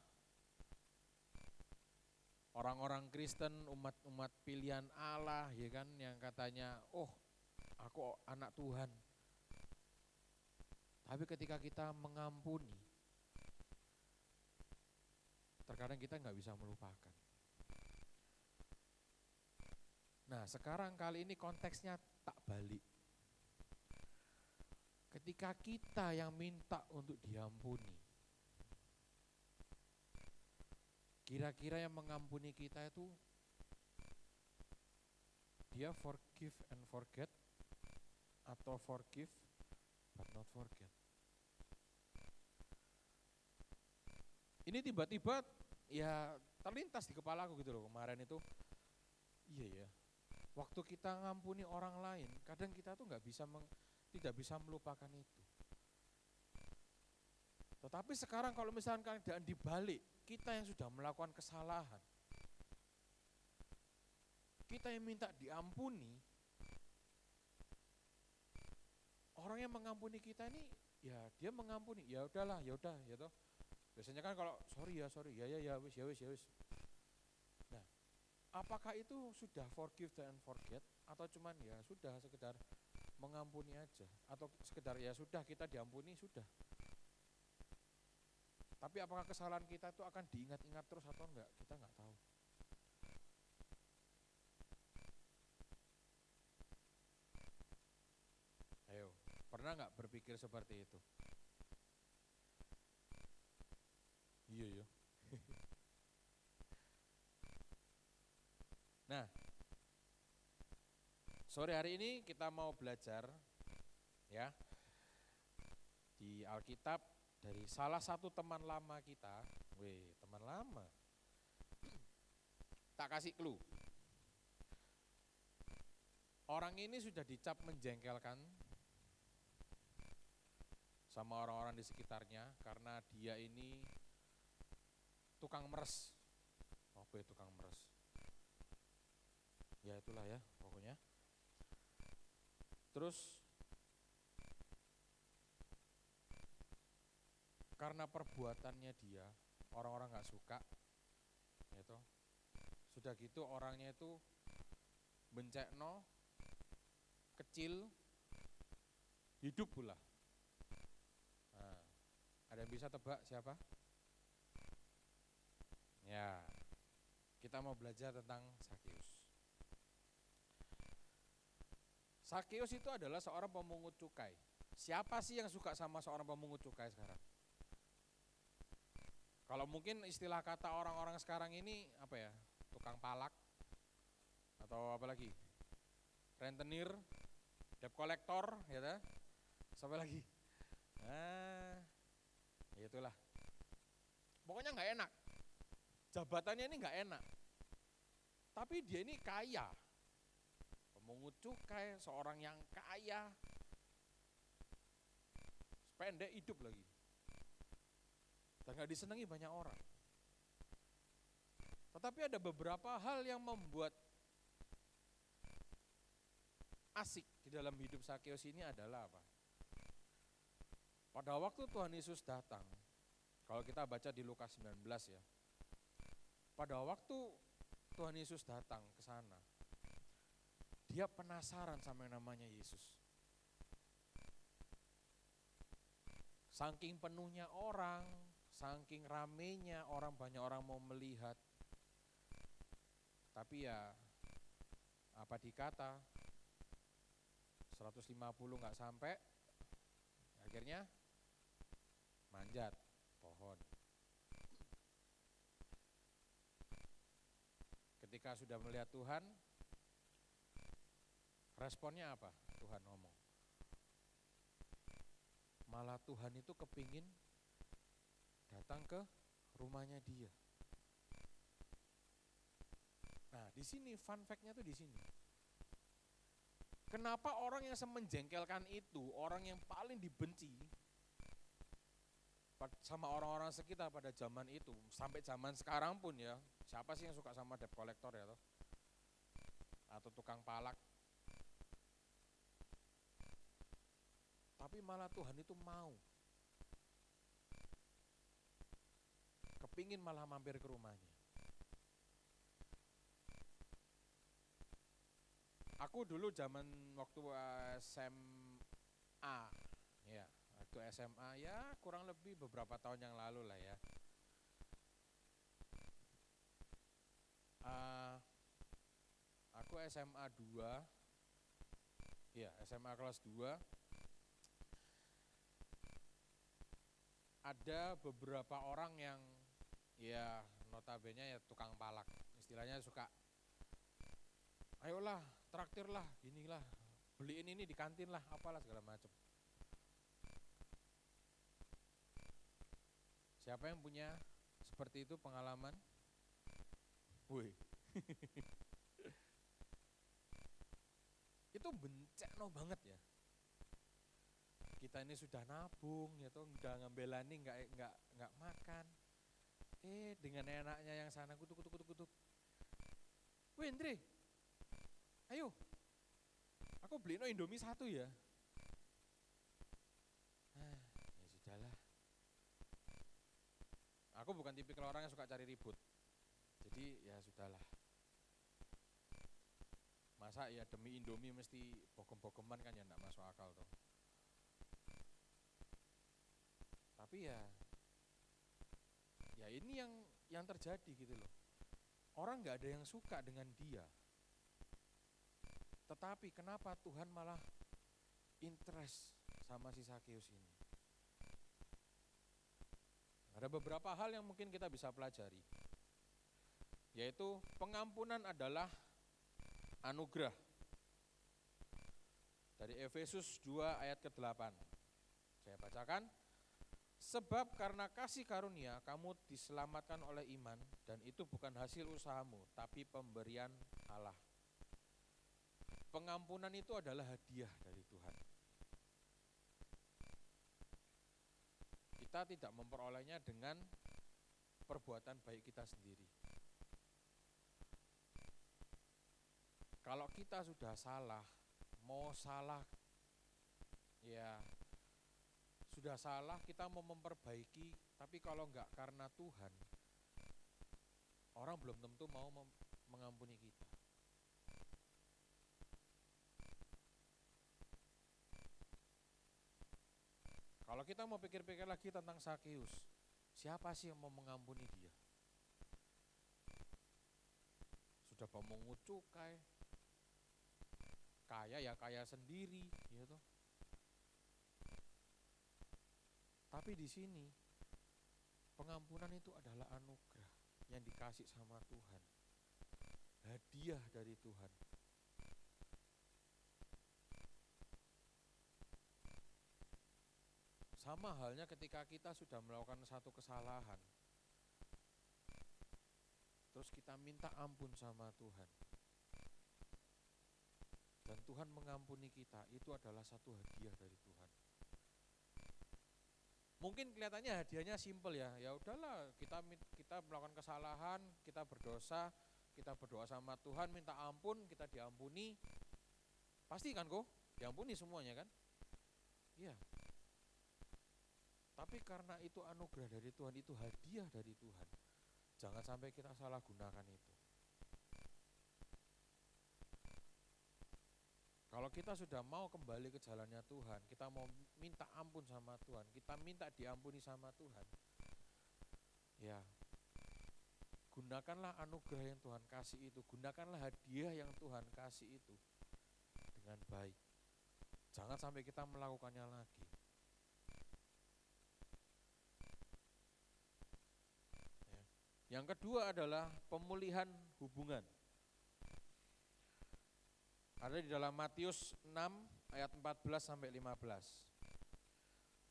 orang-orang Kristen, umat-umat pilihan Allah, ya kan, yang katanya, oh aku anak Tuhan. Tapi ketika kita mengampuni, terkadang kita nggak bisa melupakan. Nah sekarang kali ini konteksnya tak balik. Ketika kita yang minta untuk diampuni, kira-kira yang mengampuni kita itu dia forgive and forget atau forgive but not forget? Ini tiba-tiba ya terlintas di kepala aku gitu loh kemarin itu. Iya ya, waktu kita ngampuni orang lain, kadang kita tuh tidak bisa melupakan itu. Tetapi sekarang kalau misalkan keadaan dibalik, kita yang sudah melakukan kesalahan, kita yang minta diampuni, orang yang mengampuni kita ini ya dia mengampuni, ya udahlah, ya udah, ya toh. Biasanya kan kalau sorry ya wis. Nah, apakah itu sudah forgive dan forget atau cuman ya sudah sekedar mengampuni aja atau sekedar ya sudah kita diampuni sudah. Tapi apakah kesalahan kita itu akan diingat-ingat terus atau enggak? Kita enggak tahu. Ayo, pernah enggak berpikir seperti itu? Iya ya. Nah, sore hari ini kita mau belajar ya di Alkitab dari salah satu teman lama kita. Teman lama. Tak kasih clue. Orang ini sudah dicap menjengkelkan sama orang-orang di sekitarnya karena dia ini tukang meres. Apa ya tukang meres? Ya itulah ya pokoknya. Terus karena perbuatannya dia, orang-orang gak suka, gitu. Sudah gitu orangnya itu bencekno, kecil, hidup pula. Nah, ada yang bisa tebak siapa? Ya, kita mau belajar tentang Sakeus. Sakeus itu adalah seorang pemungut cukai. Siapa sih yang suka sama seorang pemungut cukai sekarang? Kalau mungkin istilah kata orang-orang sekarang ini apa ya? Tukang palak atau apa lagi? Rentenir, debt collector, ya ta? Siapa lagi? Nah, ya itulah. Pokoknya nggak enak. Jabatannya ini nggak enak. Tapi dia ini kaya. Pemungut cukai, seorang yang kaya. Pendek hidup lagi. Dan gak disenangi banyak orang. Tetapi ada beberapa hal yang membuat asik di dalam hidup Sakeus ini adalah apa? Pada waktu Tuhan Yesus datang, kalau kita baca di Lukas 19 ya, pada waktu Tuhan Yesus datang ke sana, dia penasaran sama yang namanya Yesus. Saking penuhnya orang, saking ramenya orang, banyak orang mau melihat. Tapi ya apa dikata 150 nggak sampai, akhirnya manjat pohon. Ketika sudah melihat Tuhan, responnya apa? Tuhan ngomong. Malah Tuhan itu kepingin datang ke rumahnya dia. Nah, di sini fun fact-nya tuh di sini. Kenapa orang yang semenjengkelkan itu, orang yang paling dibenci sama orang-orang sekitar pada zaman itu, sampai zaman sekarang pun ya, siapa sih yang suka sama debt collector ya toh? Atau tukang palak? Tapi malah Tuhan itu mau. Kepingin malah mampir ke rumahnya. Aku dulu zaman waktu SMA, ya, waktu SMA ya kurang lebih beberapa tahun yang lalu lah ya. Aku SMA 2, ya SMA kelas 2, ada beberapa orang yang ya notabene ya tukang palak, istilahnya suka ayolah, traktirlah, inilah, beliin ini di kantin lah, apalah segala macam. Siapa yang punya seperti itu pengalaman? Wih. Itu bencekno banget ya. Kita ini sudah nabung, ya toh, udah ngambilani nggak makan. Dengan enaknya yang sana kutuk. Wih, Andre, ayo, aku beliin Indomie 1 ya. Aku bukan tipikal orang yang suka cari ribut. Jadi ya sudahlah. Masa ya demi Indomie mesti bogem-bogeman kan ya enggak masuk akal toh. Tapi ya ini yang terjadi gitu loh. Orang nggak ada yang suka dengan dia. Tetapi kenapa Tuhan malah interest sama si Sakeus ini? Ada beberapa hal yang mungkin kita bisa pelajari. Yaitu pengampunan adalah anugerah. Dari Efesus 2 ayat ke-8. Saya bacakan. Sebab karena kasih karunia kamu diselamatkan oleh iman, dan itu bukan hasil usahamu, tapi pemberian Allah. Pengampunan itu adalah hadiah dari Tuhan. Kita tidak memperolehnya dengan perbuatan baik kita sendiri. Kalau kita sudah salah, mau salah, ya sudah salah, kita mau memperbaiki, tapi kalau enggak karena Tuhan, orang belum tentu mau mengampuni kita. Kalau kita mau pikir-pikir lagi tentang Sakeus, siapa sih yang mau mengampuni dia? Sudah pemungut cukai, kaya ya kaya sendiri, gitu. Tapi di sini pengampunan itu adalah anugerah yang dikasih sama Tuhan, hadiah dari Tuhan. Sama halnya ketika kita sudah melakukan satu kesalahan, terus kita minta ampun sama Tuhan, dan Tuhan mengampuni kita, itu adalah satu hadiah dari Tuhan. Mungkin kelihatannya hadiahnya simpel ya, ya udahlah kita melakukan kesalahan, kita berdosa, kita berdoa sama Tuhan, minta ampun, kita diampuni, pasti kan kok diampuni semuanya kan? Iya. Tapi karena itu anugerah dari Tuhan, itu hadiah dari Tuhan, jangan sampai kita salah gunakan itu. Kalau kita sudah mau kembali ke jalannya Tuhan, kita mau minta ampun sama Tuhan, kita minta diampuni sama Tuhan, ya gunakanlah anugerah yang Tuhan kasih itu, gunakanlah hadiah yang Tuhan kasih itu dengan baik. Jangan sampai kita melakukannya lagi. Ya. Yang kedua adalah pemulihan hubungan. Ada di dalam Matius 6 ayat 14 sampai 15.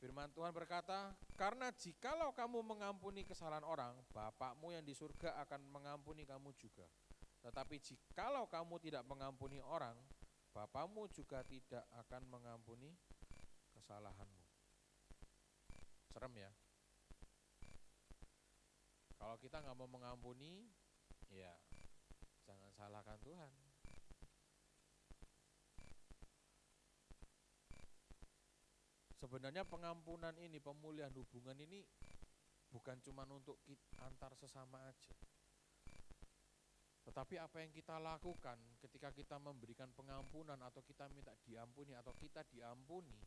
Firman Tuhan berkata, karena jikalau kamu mengampuni kesalahan orang, Bapakmu yang di surga akan mengampuni kamu juga. Tetapi jikalau kamu tidak mengampuni orang, Bapakmu juga tidak akan mengampuni kesalahanmu. Serem ya. Kalau kita nggak mau mengampuni, ya jangan salahkan Tuhan. Sebenarnya pengampunan ini, pemulihan hubungan ini bukan cuma untuk antar sesama aja. Tetapi apa yang kita lakukan ketika kita memberikan pengampunan atau kita minta diampuni atau kita diampuni,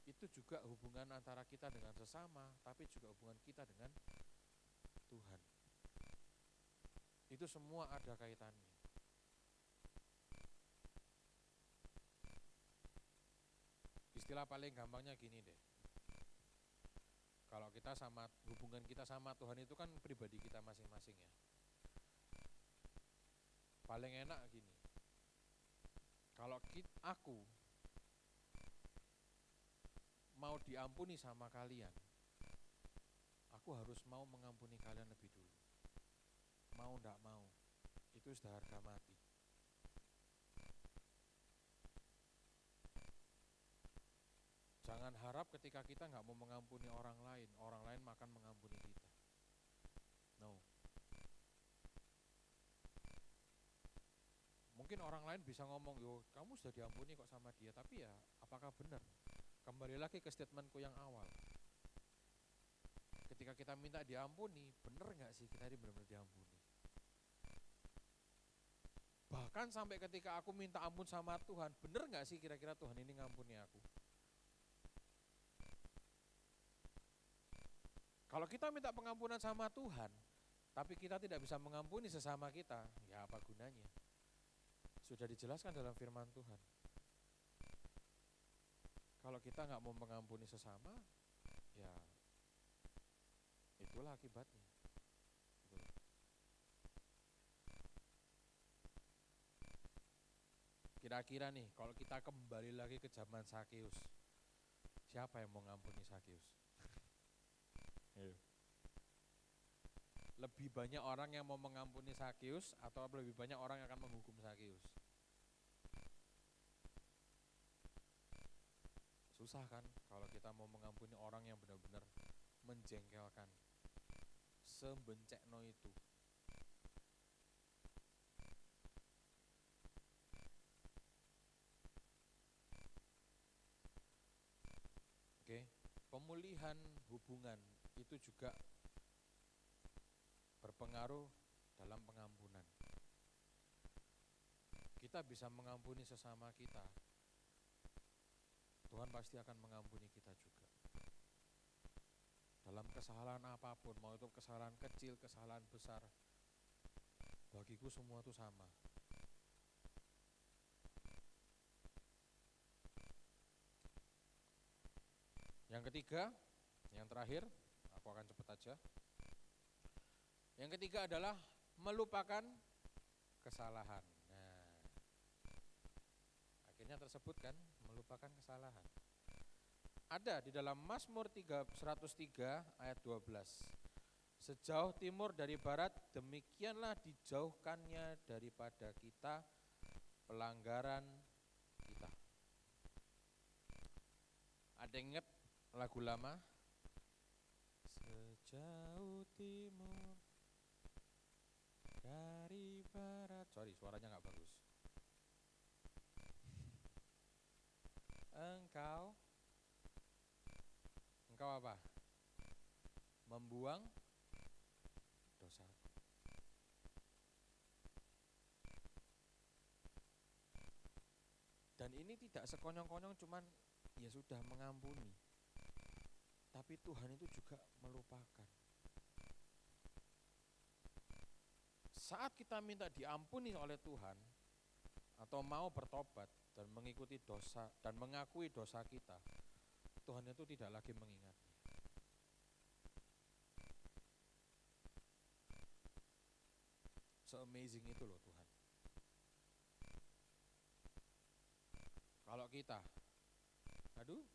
itu juga hubungan antara kita dengan sesama, tapi juga hubungan kita dengan Tuhan. Itu semua ada kaitannya. Istilah paling gampangnya gini deh. Kalau kita hubungan kita sama Tuhan itu kan pribadi kita masing-masing ya. Paling enak gini. Kalau aku mau diampuni sama kalian, aku harus mau mengampuni kalian lebih dulu. Mau ndak mau, itu sudah harga mati. Jangan harap ketika kita nggak mau mengampuni orang lain akan mengampuni kita. No. Mungkin orang lain bisa ngomong, yo kamu sudah diampuni kok sama dia, tapi ya apakah benar? Kembali lagi ke statementku yang awal. ketika kita minta diampuni, bener nggak sih kita ini benar-benar diampuni? Bahkan sampai ketika aku minta ampun sama Tuhan, bener nggak sih kira-kira Tuhan ini ngampuni aku? Kalau kita minta pengampunan sama Tuhan, tapi kita tidak bisa mengampuni sesama kita, ya apa gunanya? Sudah dijelaskan dalam firman Tuhan. Kalau kita nggak mau mengampuni sesama, ya itulah akibatnya. Gitu. Kira-kira nih, kalau kita kembali lagi ke zaman Sakeus, siapa yang mau ngampuni Sakeus? Ayo. Lebih banyak orang yang mau mengampuni Sakeus atau lebih banyak orang yang akan menghukum Sakeus? Susah kan kalau kita mau mengampuni orang yang benar-benar menjengkelkan, sembencekno itu. Oke, pemulihan hubungan itu juga berpengaruh dalam pengampunan. Kita bisa mengampuni sesama kita, Tuhan pasti akan mengampuni kita juga. Dalam kesalahan apapun, mau itu kesalahan kecil, kesalahan besar, bagiku semua itu sama. Yang ketiga, yang terakhir, aku akan cepat aja. Yang ketiga adalah melupakan kesalahan. Nah, akhirnya tersebut kan, melupakan kesalahan. Ada di dalam Mazmur 103 ayat 12. Sejauh timur dari barat, demikianlah dijauhkannya daripada kita pelanggaran kita. Ada yang ingat lagu lama? Sejauh timur dari barat. Sorry, suaranya nggak bagus. Engkau apa? Membuang dosaku. Dan ini tidak sekonyong-konyong cuman ya sudah mengampuni. Tapi Tuhan itu juga melupakan. Saat kita minta diampuni oleh Tuhan atau mau bertobat dan mengikuti dosa dan mengakui dosa kita, Tuhan itu tidak lagi mengingatnya. Se-amazing itu loh Tuhan. Kalau kita, aduh,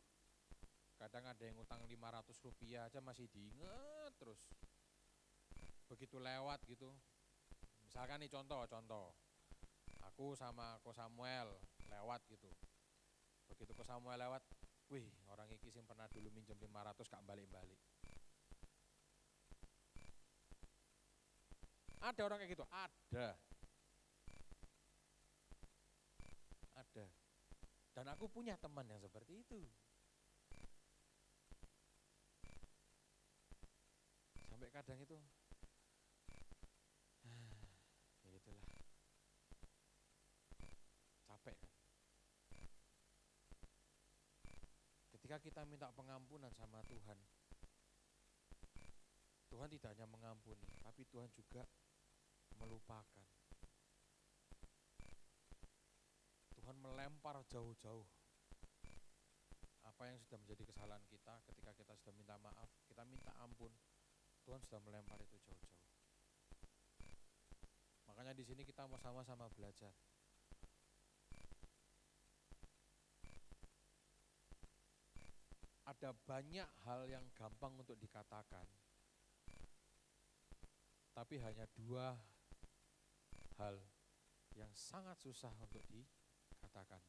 kadang ada yang utang 500 rupiah aja masih diingat terus. Begitu lewat gitu, misalkan nih contoh, aku sama Ko Samuel lewat gitu. Begitu Ko Samuel lewat, wih, orang iki sing pernah dulu minjem 500 gak balik-balik. Ada orang kayak gitu? Ada. Dan aku punya teman yang seperti itu. Sampai kadang itu, ya itulah. Capek kan? Ketika kita minta pengampunan sama Tuhan, Tuhan tidak hanya mengampuni, tapi Tuhan juga melupakan. Tuhan melempar jauh-jauh apa yang sudah menjadi kesalahan kita. Ketika kita sudah minta maaf, kita minta ampun, Tuhan sudah melempar itu jauh-jauh. Makanya di sini kita mau sama-sama belajar. Ada banyak hal yang gampang untuk dikatakan, tapi hanya dua hal yang sangat susah untuk dikatakan.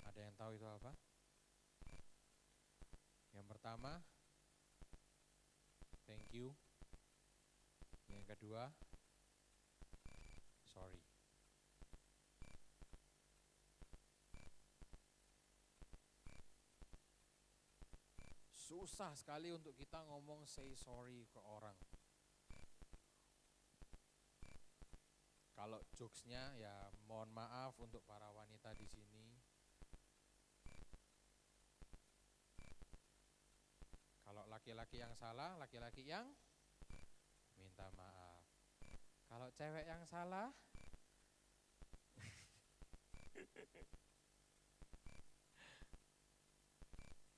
Ada yang tahu itu apa? Yang pertama, thank you. Yang kedua, sorry. susah sekali untuk kita ngomong say sorry ke orang. Kalau jokesnya ya mohon maaf untuk para wanita di sini. Kalau laki-laki yang salah, laki-laki yang minta maaf. Kalau cewek yang salah,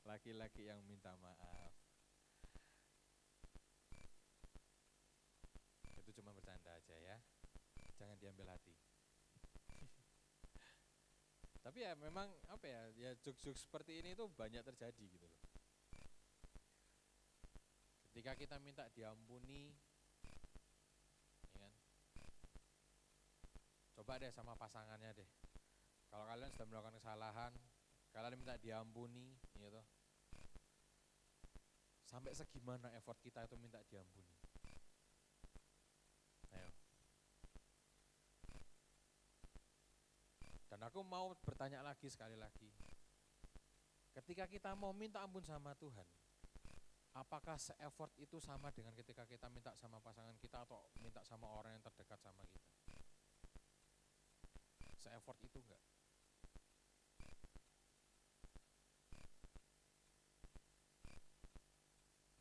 laki-laki yang minta maaf. Itu cuma bercanda aja ya. Jangan diambil hati. Tapi ya memang apa ya jokes-jokes seperti ini tuh banyak terjadi gitu loh. Ketika kita minta diampuni, ya kan? Coba deh sama pasangannya deh. Kalau kalian sudah melakukan kesalahan, kalian minta diampuni, gitu. Sampai segimana effort kita itu minta diampuni. Ayo. Dan aku mau bertanya lagi sekali lagi. Ketika kita mau minta ampun sama Tuhan, apakah se-effort itu sama dengan ketika kita minta sama pasangan kita atau minta sama orang yang terdekat sama kita? Se-effort itu enggak?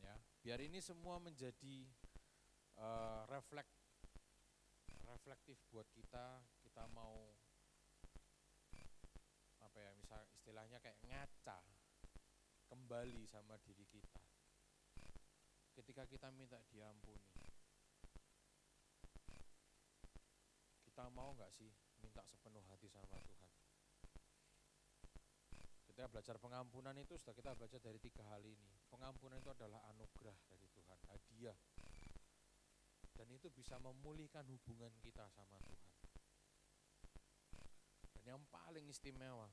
Ya, biar ini semua menjadi reflektif buat kita mau apa ya, misal istilahnya kayak ngaca kembali sama diri kita. Ketika kita minta diampuni, kita mau nggak sih minta sepenuh hati sama Tuhan? Ketika belajar pengampunan itu sudah kita belajar dari 3 hal ini. Pengampunan itu adalah anugerah dari Tuhan, hadiah. Dan itu bisa memulihkan hubungan kita sama Tuhan. Dan yang paling istimewa,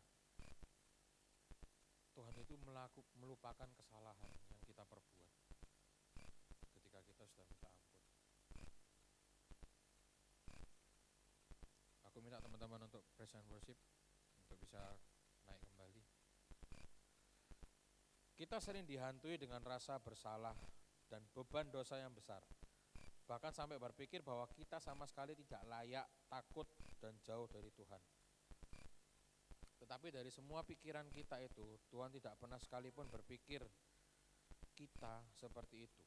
Tuhan itu melupakan kesalahan yang kita perbuat ketika kita sudah minta ampun. Aku minta teman-teman untuk praise and worship, untuk bisa naik kembali. Kita sering dihantui dengan rasa bersalah dan beban dosa yang besar. Bahkan sampai berpikir bahwa kita sama sekali tidak layak, takut, dan jauh dari Tuhan. Tetapi dari semua pikiran kita itu, Tuhan tidak pernah sekalipun berpikir kita seperti itu.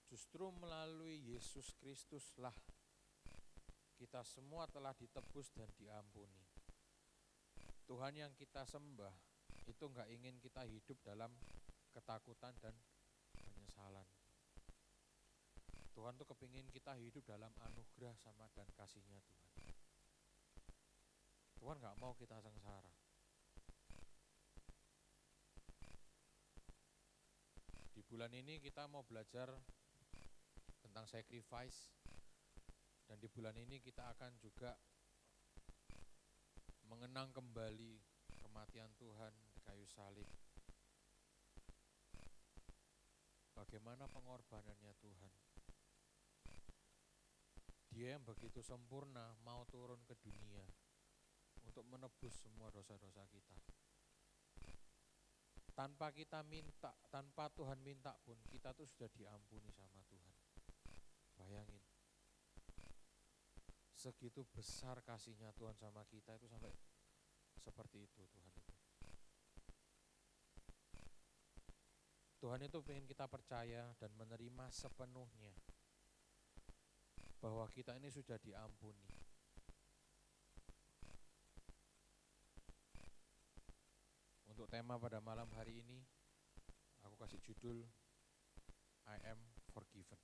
Justru melalui Yesus Kristuslah kita semua telah ditebus dan diampuni. Tuhan yang kita sembah itu enggak ingin kita hidup dalam ketakutan dan penyesalan. Tuhan tuh kepingin kita hidup dalam anugerah sama dan kasih-Nya Tuhan. Tuhan enggak mau kita sengsara. Di bulan ini kita mau belajar tentang sacrifice. Dan di bulan ini kita akan juga mengenang kembali kematian Tuhan di kayu salib. Bagaimana pengorbanannya Tuhan. Dia yang begitu sempurna mau turun ke dunia untuk menebus semua dosa-dosa kita. Tanpa kita minta, tanpa Tuhan minta pun kita tuh sudah diampuni sama Tuhan. Bayangin. Segitu besar kasih-Nya Tuhan sama kita itu sampai seperti itu Tuhan itu. Tuhan itu ingin kita percaya dan menerima sepenuhnya bahwa kita ini sudah diampuni. Untuk tema pada malam hari ini, aku kasih judul I am forgiven.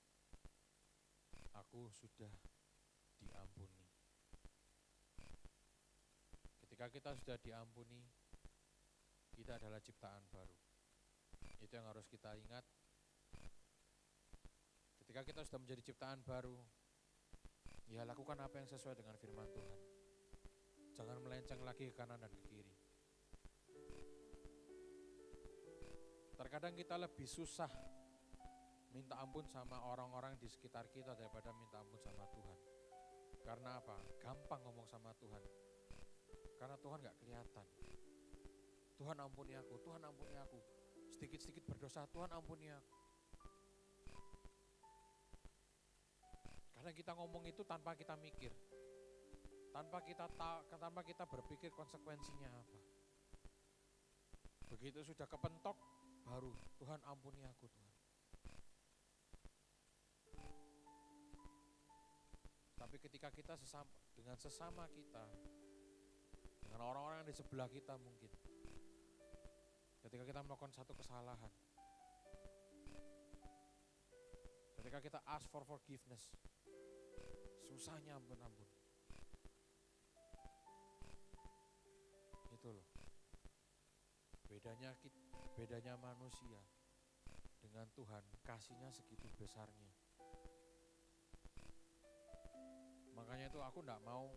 Aku sudah diampuni. Ketika kita sudah diampuni, kita adalah ciptaan baru. Itu yang harus kita ingat. Ketika kita sudah menjadi ciptaan baru, ya lakukan apa yang sesuai dengan firman Tuhan. Jangan melenceng lagi ke kanan dan ke kiri. Terkadang kita lebih susah minta ampun sama orang-orang di sekitar kita daripada minta ampun sama Tuhan. Karena apa? Gampang ngomong sama Tuhan. Karena Tuhan gak kelihatan. Tuhan ampuni aku, Tuhan ampuni aku. sedikit-sedikit berdosa, Tuhan ampuni aku. Kadang kita ngomong itu tanpa kita mikir, tanpa kita berpikir konsekuensinya apa. Begitu sudah kepentok, baru Tuhan ampuni aku Tuhan. Tapi ketika kita dengan sesama kita, dengan orang-orang yang di sebelah kita mungkin, ketika kita melakukan satu kesalahan, ketika kita ask for forgiveness, susahnya ampun-ampun. Itu loh. Bedanya manusia dengan Tuhan, kasihnya segitu besarnya. Makanya itu aku enggak mau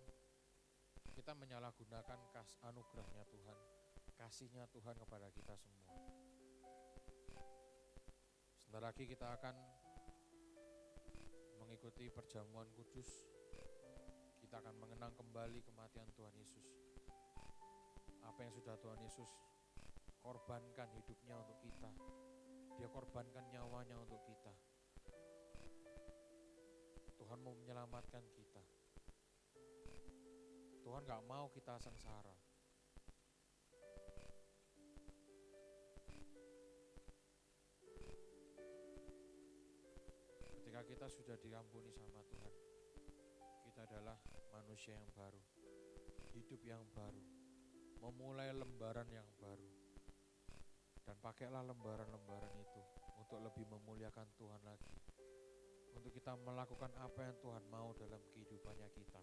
kita menyalahgunakan anugerahnya Tuhan, kasihnya Tuhan kepada kita semua. Sebentar lagi kita akan mengikuti perjamuan kudus. Kita akan mengenang kembali kematian Tuhan Yesus. Apa yang sudah Tuhan Yesus korbankan hidupnya untuk kita. Dia korbankan nyawanya untuk kita. Tuhan mau menyelamatkan kita. Tuhan gak mau kita sengsara. Ketika kita sudah diampuni sama Tuhan, kita adalah manusia yang baru, hidup yang baru, memulai lembaran yang baru. Dan pakailah lembaran-lembaran itu untuk lebih memuliakan Tuhan lagi. Untuk kita melakukan apa yang Tuhan mau dalam kehidupannya kita.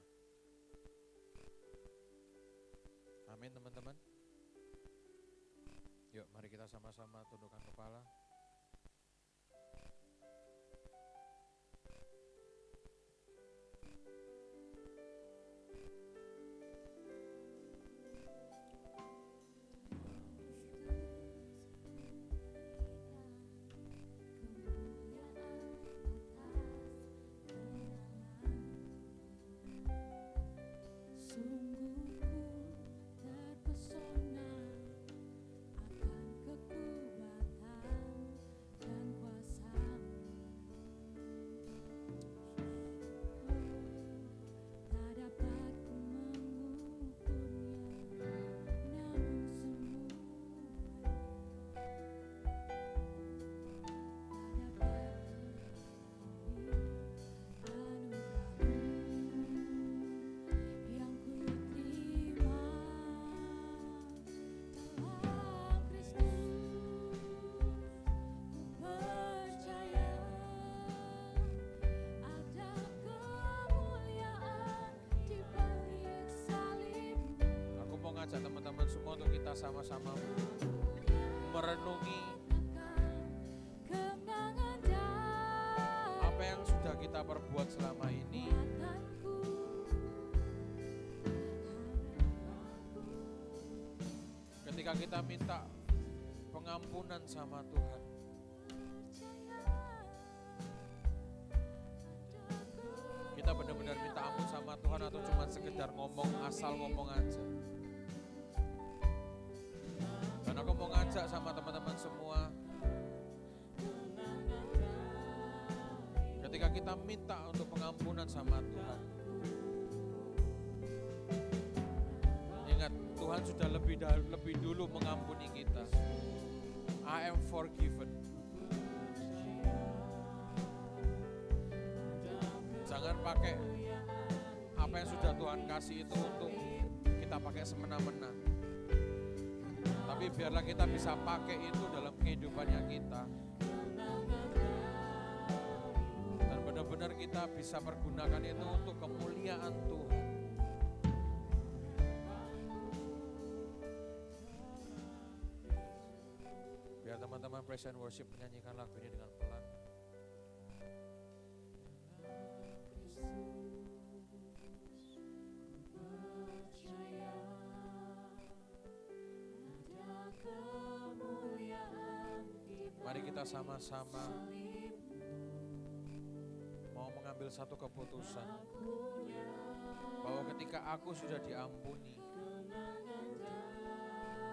Amin teman-teman. Yuk mari kita sama-sama tundukkan kepala. Ajak teman-teman semua untuk kita sama-sama merenungi apa yang sudah kita perbuat selama ini. Ketika kita minta pengampunan sama Tuhan, kita benar-benar minta ampun sama Tuhan atau cuma sekedar ngomong, asal ngomong aja. Dan aku mau ngajak sama teman-teman semua, ketika kita minta untuk pengampunan sama Tuhan, ingat Tuhan sudah lebih dulu mengampuni kita. I am forgiven. Jangan pakai apa yang sudah Tuhan kasih itu untuk kita pakai semena-mena. Tapi biarlah kita bisa pakai itu dalam kehidupannya kita. Dan benar-benar kita bisa pergunakan itu untuk kemuliaan Tuhan. Biar teman-teman praise and worship menyanyikan lagu ini dengan pelan. Mari kita sama-sama mau mengambil satu keputusan bahwa ketika aku sudah diampuni,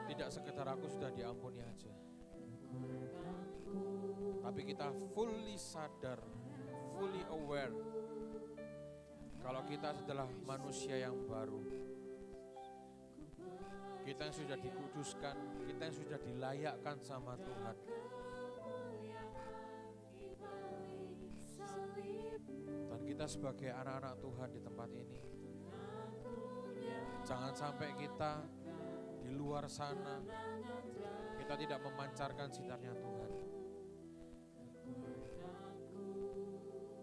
tidak sekedar aku sudah diampuni aja, tapi kita fully sadar, fully aware kalau kita adalah manusia yang baru. Kita yang sudah dikuduskan, kita yang sudah dilayakkan sama Tuhan. Dan kita sebagai anak-anak Tuhan di tempat ini, jangan sampai kita di luar sana, kita tidak memancarkan sinarnya Tuhan.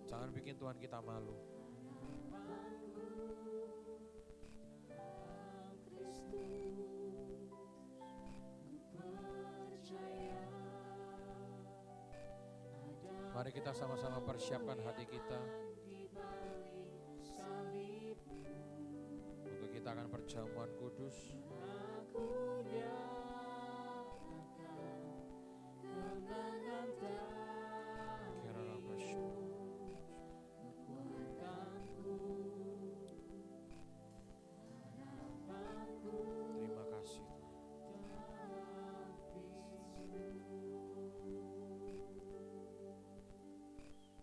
Jangan bikin Tuhan kita malu. Mari kita sama-sama persiapkan hati kita untuk kita akan perjamuan kudus. Terima kasih Tuhan.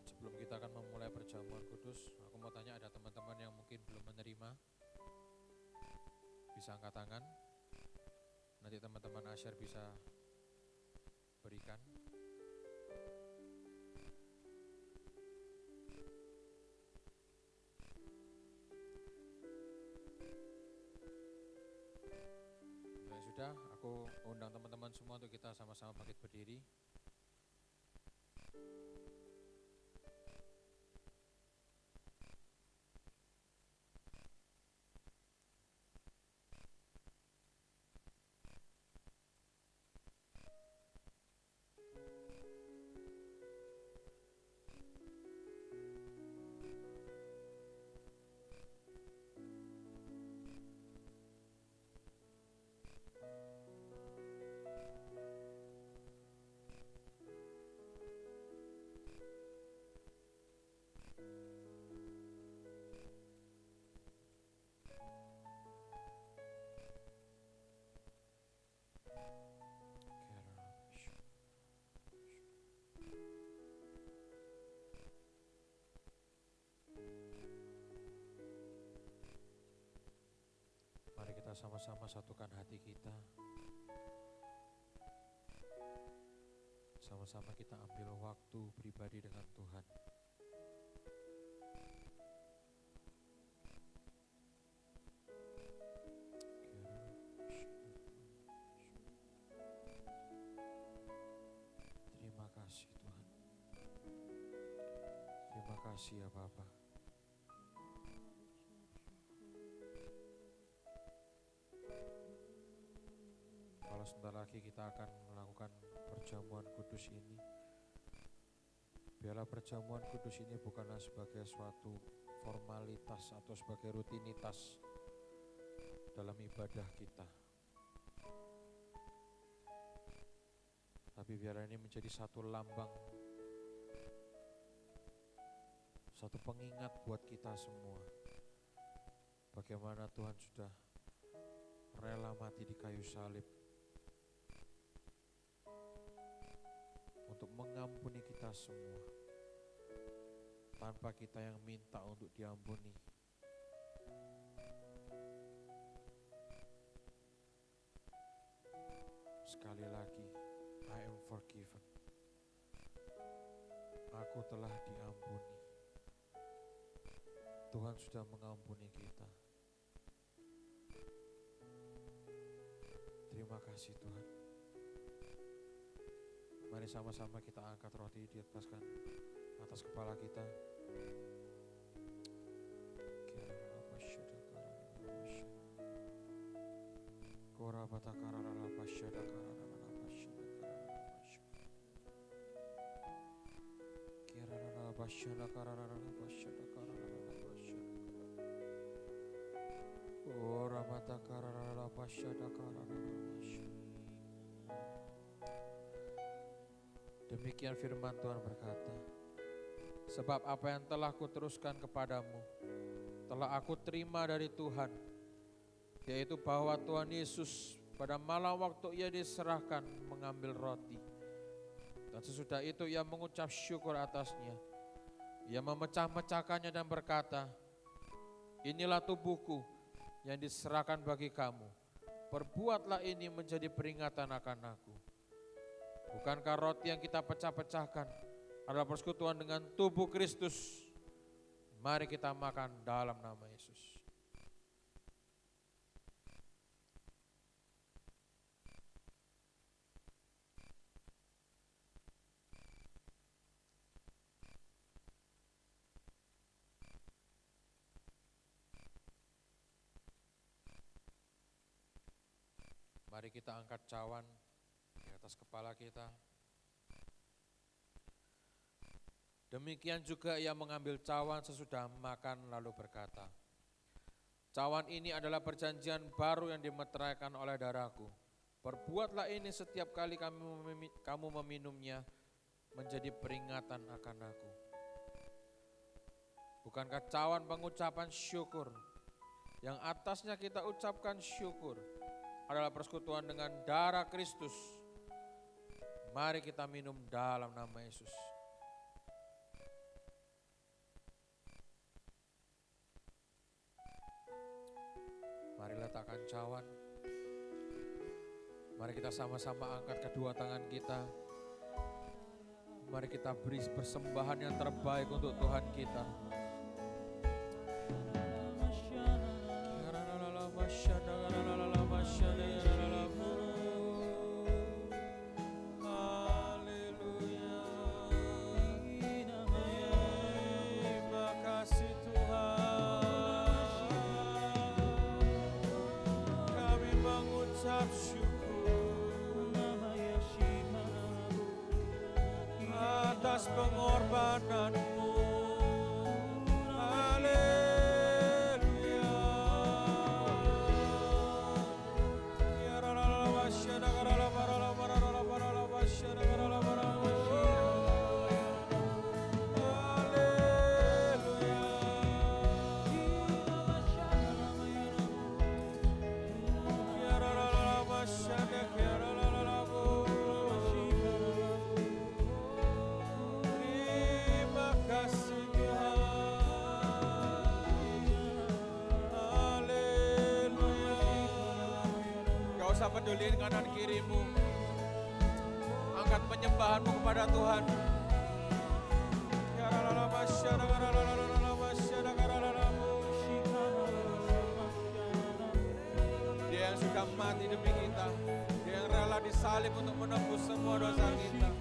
Sebelum kita akan memulai perjamuan kudus, aku mau tanya, ada teman-teman yang mungkin belum menerima? Bisa angkat tangan. Nanti teman-teman Asyar bisa berikan. Ya sudah, aku undang teman-teman semua untuk kita sama-sama bangkit berdiri. Mari kita sama-sama satukan hati kita. Sama-sama kita ambil waktu pribadi dengan Tuhan. Terima kasih Tuhan. Terima kasih ya Bapa. Kalau sebentar lagi kita akan melakukan perjamuan kudus ini, biarlah perjamuan kudus ini bukanlah sebagai suatu formalitas atau sebagai rutinitas dalam ibadah kita, tapi biarlah ini menjadi satu lambang, satu pengingat buat kita semua, bagaimana Tuhan sudah rela mati di kayu salib untuk mengampuni kita semua, tanpa kita yang minta untuk diampuni. Sekali lagi, I am forgiven. Aku telah diampuni. Tuhan sudah mengampuni kita. Terima kasih Tuhan. Mari sama-sama kita angkat roti di atas kepala kita. Demikian firman Tuhan berkata, sebab apa yang telah kuteruskan kepadamu, telah aku terima dari Tuhan, yaitu bahwa Tuhan Yesus pada malam waktu ia diserahkan mengambil roti. Dan sesudah itu ia mengucap syukur atasnya. Ia memecah-mecahkannya dan berkata, inilah tubuhku yang diserahkan bagi kamu. Perbuatlah ini menjadi peringatan akan aku. Bukankah roti yang kita pecah-pecahkan adalah persekutuan dengan tubuh Kristus? Mari kita makan dalam nama Yesus. Mari kita angkat cawan di atas kepala kita. Demikian juga ia mengambil cawan sesudah makan lalu berkata, cawan ini adalah perjanjian baru yang dimeteraikan oleh darahku. Perbuatlah ini setiap kali kamu meminumnya menjadi peringatan akan aku. Bukankah cawan pengucapan syukur yang atasnya kita ucapkan syukur adalah persekutuan dengan darah Kristus? Mari kita minum dalam nama Yesus. Mari letakkan cawan. Mari kita sama-sama angkat kedua tangan kita. Mari kita beri persembahan yang terbaik untuk Tuhan kita. Atas pengorbananmu, haleluya. Usah peduliin kanan kirimu, angkat penyembahanmu kepada Tuhan. Dia yang sudah mati demi kita, dia yang rela disalib untuk menebus semua dosa kita.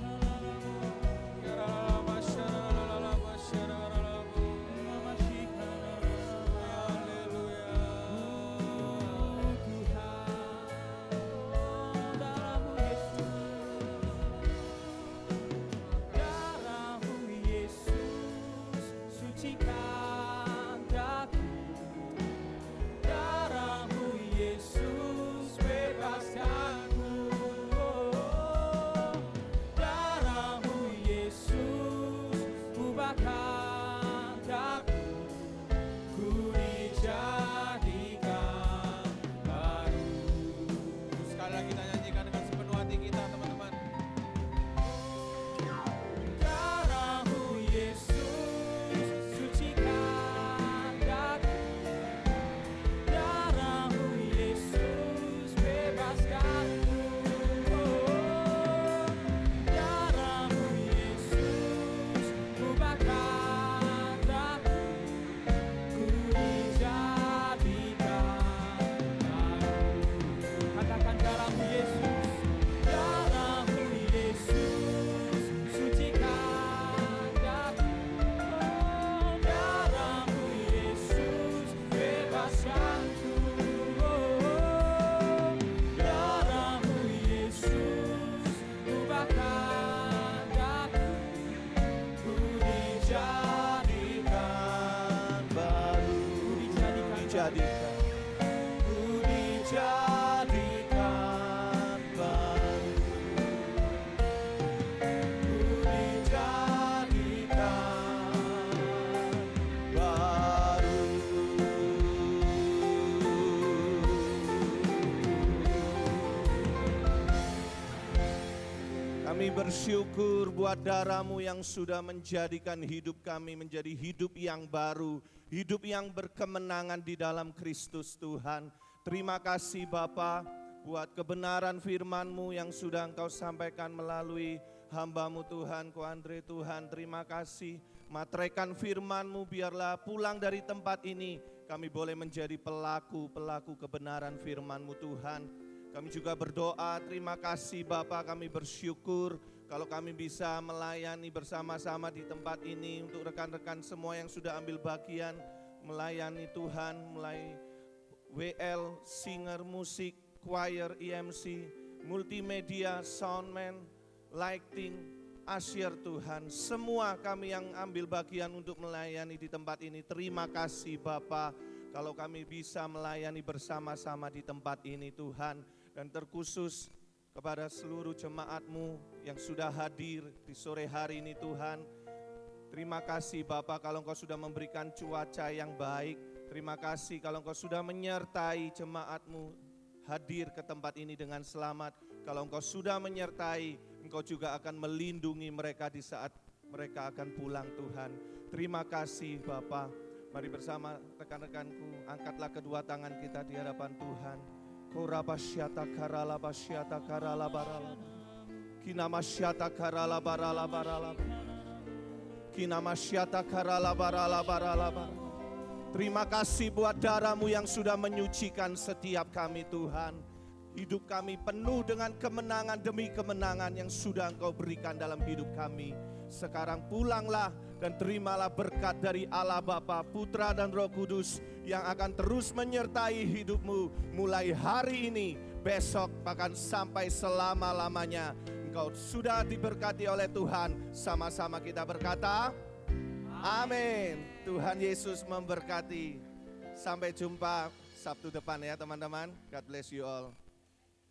Ku dijadikan Kami bersyukur buat darah-Mu yang sudah menjadikan hidup kami menjadi hidup yang baru, hidup yang berkemenangan di dalam Kristus Tuhan. Terima kasih Bapa buat kebenaran firman-Mu yang sudah Engkau sampaikan melalui hamba-Mu Tuhan, Ko Andre Tuhan. Terima kasih, materaikan firman-Mu biarlah pulang dari tempat ini kami boleh menjadi pelaku-pelaku kebenaran firman-Mu Tuhan. Kami juga berdoa, terima kasih Bapa, kami bersyukur kalau kami bisa melayani bersama-sama di tempat ini untuk rekan-rekan semua yang sudah ambil bagian melayani Tuhan, mulai WL, singer, musik, choir, EMC, multimedia, soundman, lighting, usher Tuhan. Semua kami yang ambil bagian untuk melayani di tempat ini, terima kasih Bapa kalau kami bisa melayani bersama-sama di tempat ini Tuhan. Dan terkhusus kepada seluruh jemaat-Mu yang sudah hadir di sore hari ini Tuhan. Terima kasih Bapa kalau Engkau sudah memberikan cuaca yang baik. Terima kasih kalau Engkau sudah menyertai jemaat-Mu hadir ke tempat ini dengan selamat. Kalau Engkau sudah menyertai, Engkau juga akan melindungi mereka di saat mereka akan pulang Tuhan. Terima kasih Bapa. Mari bersama rekan-rekanku, angkatlah kedua tangan kita di hadapan Tuhan. Korabasyata karala basyata karala barala. Kinamasyata karala barala barala. Kinamasyata karala barala barala barala. Terima kasih buat darah-Mu yang sudah menyucikan setiap kami Tuhan. Hidup kami penuh dengan kemenangan demi kemenangan yang sudah Engkau berikan dalam hidup kami. Sekarang pulanglah dan terimalah berkat dari Allah Bapa, Putra dan Roh Kudus yang akan terus menyertai hidupmu mulai hari ini, besok, bahkan sampai selama-lamanya. Engkau sudah diberkati oleh Tuhan. Sama-sama kita berkata, amin. Tuhan Yesus memberkati. Sampai jumpa Sabtu depan ya teman-teman. God bless you all.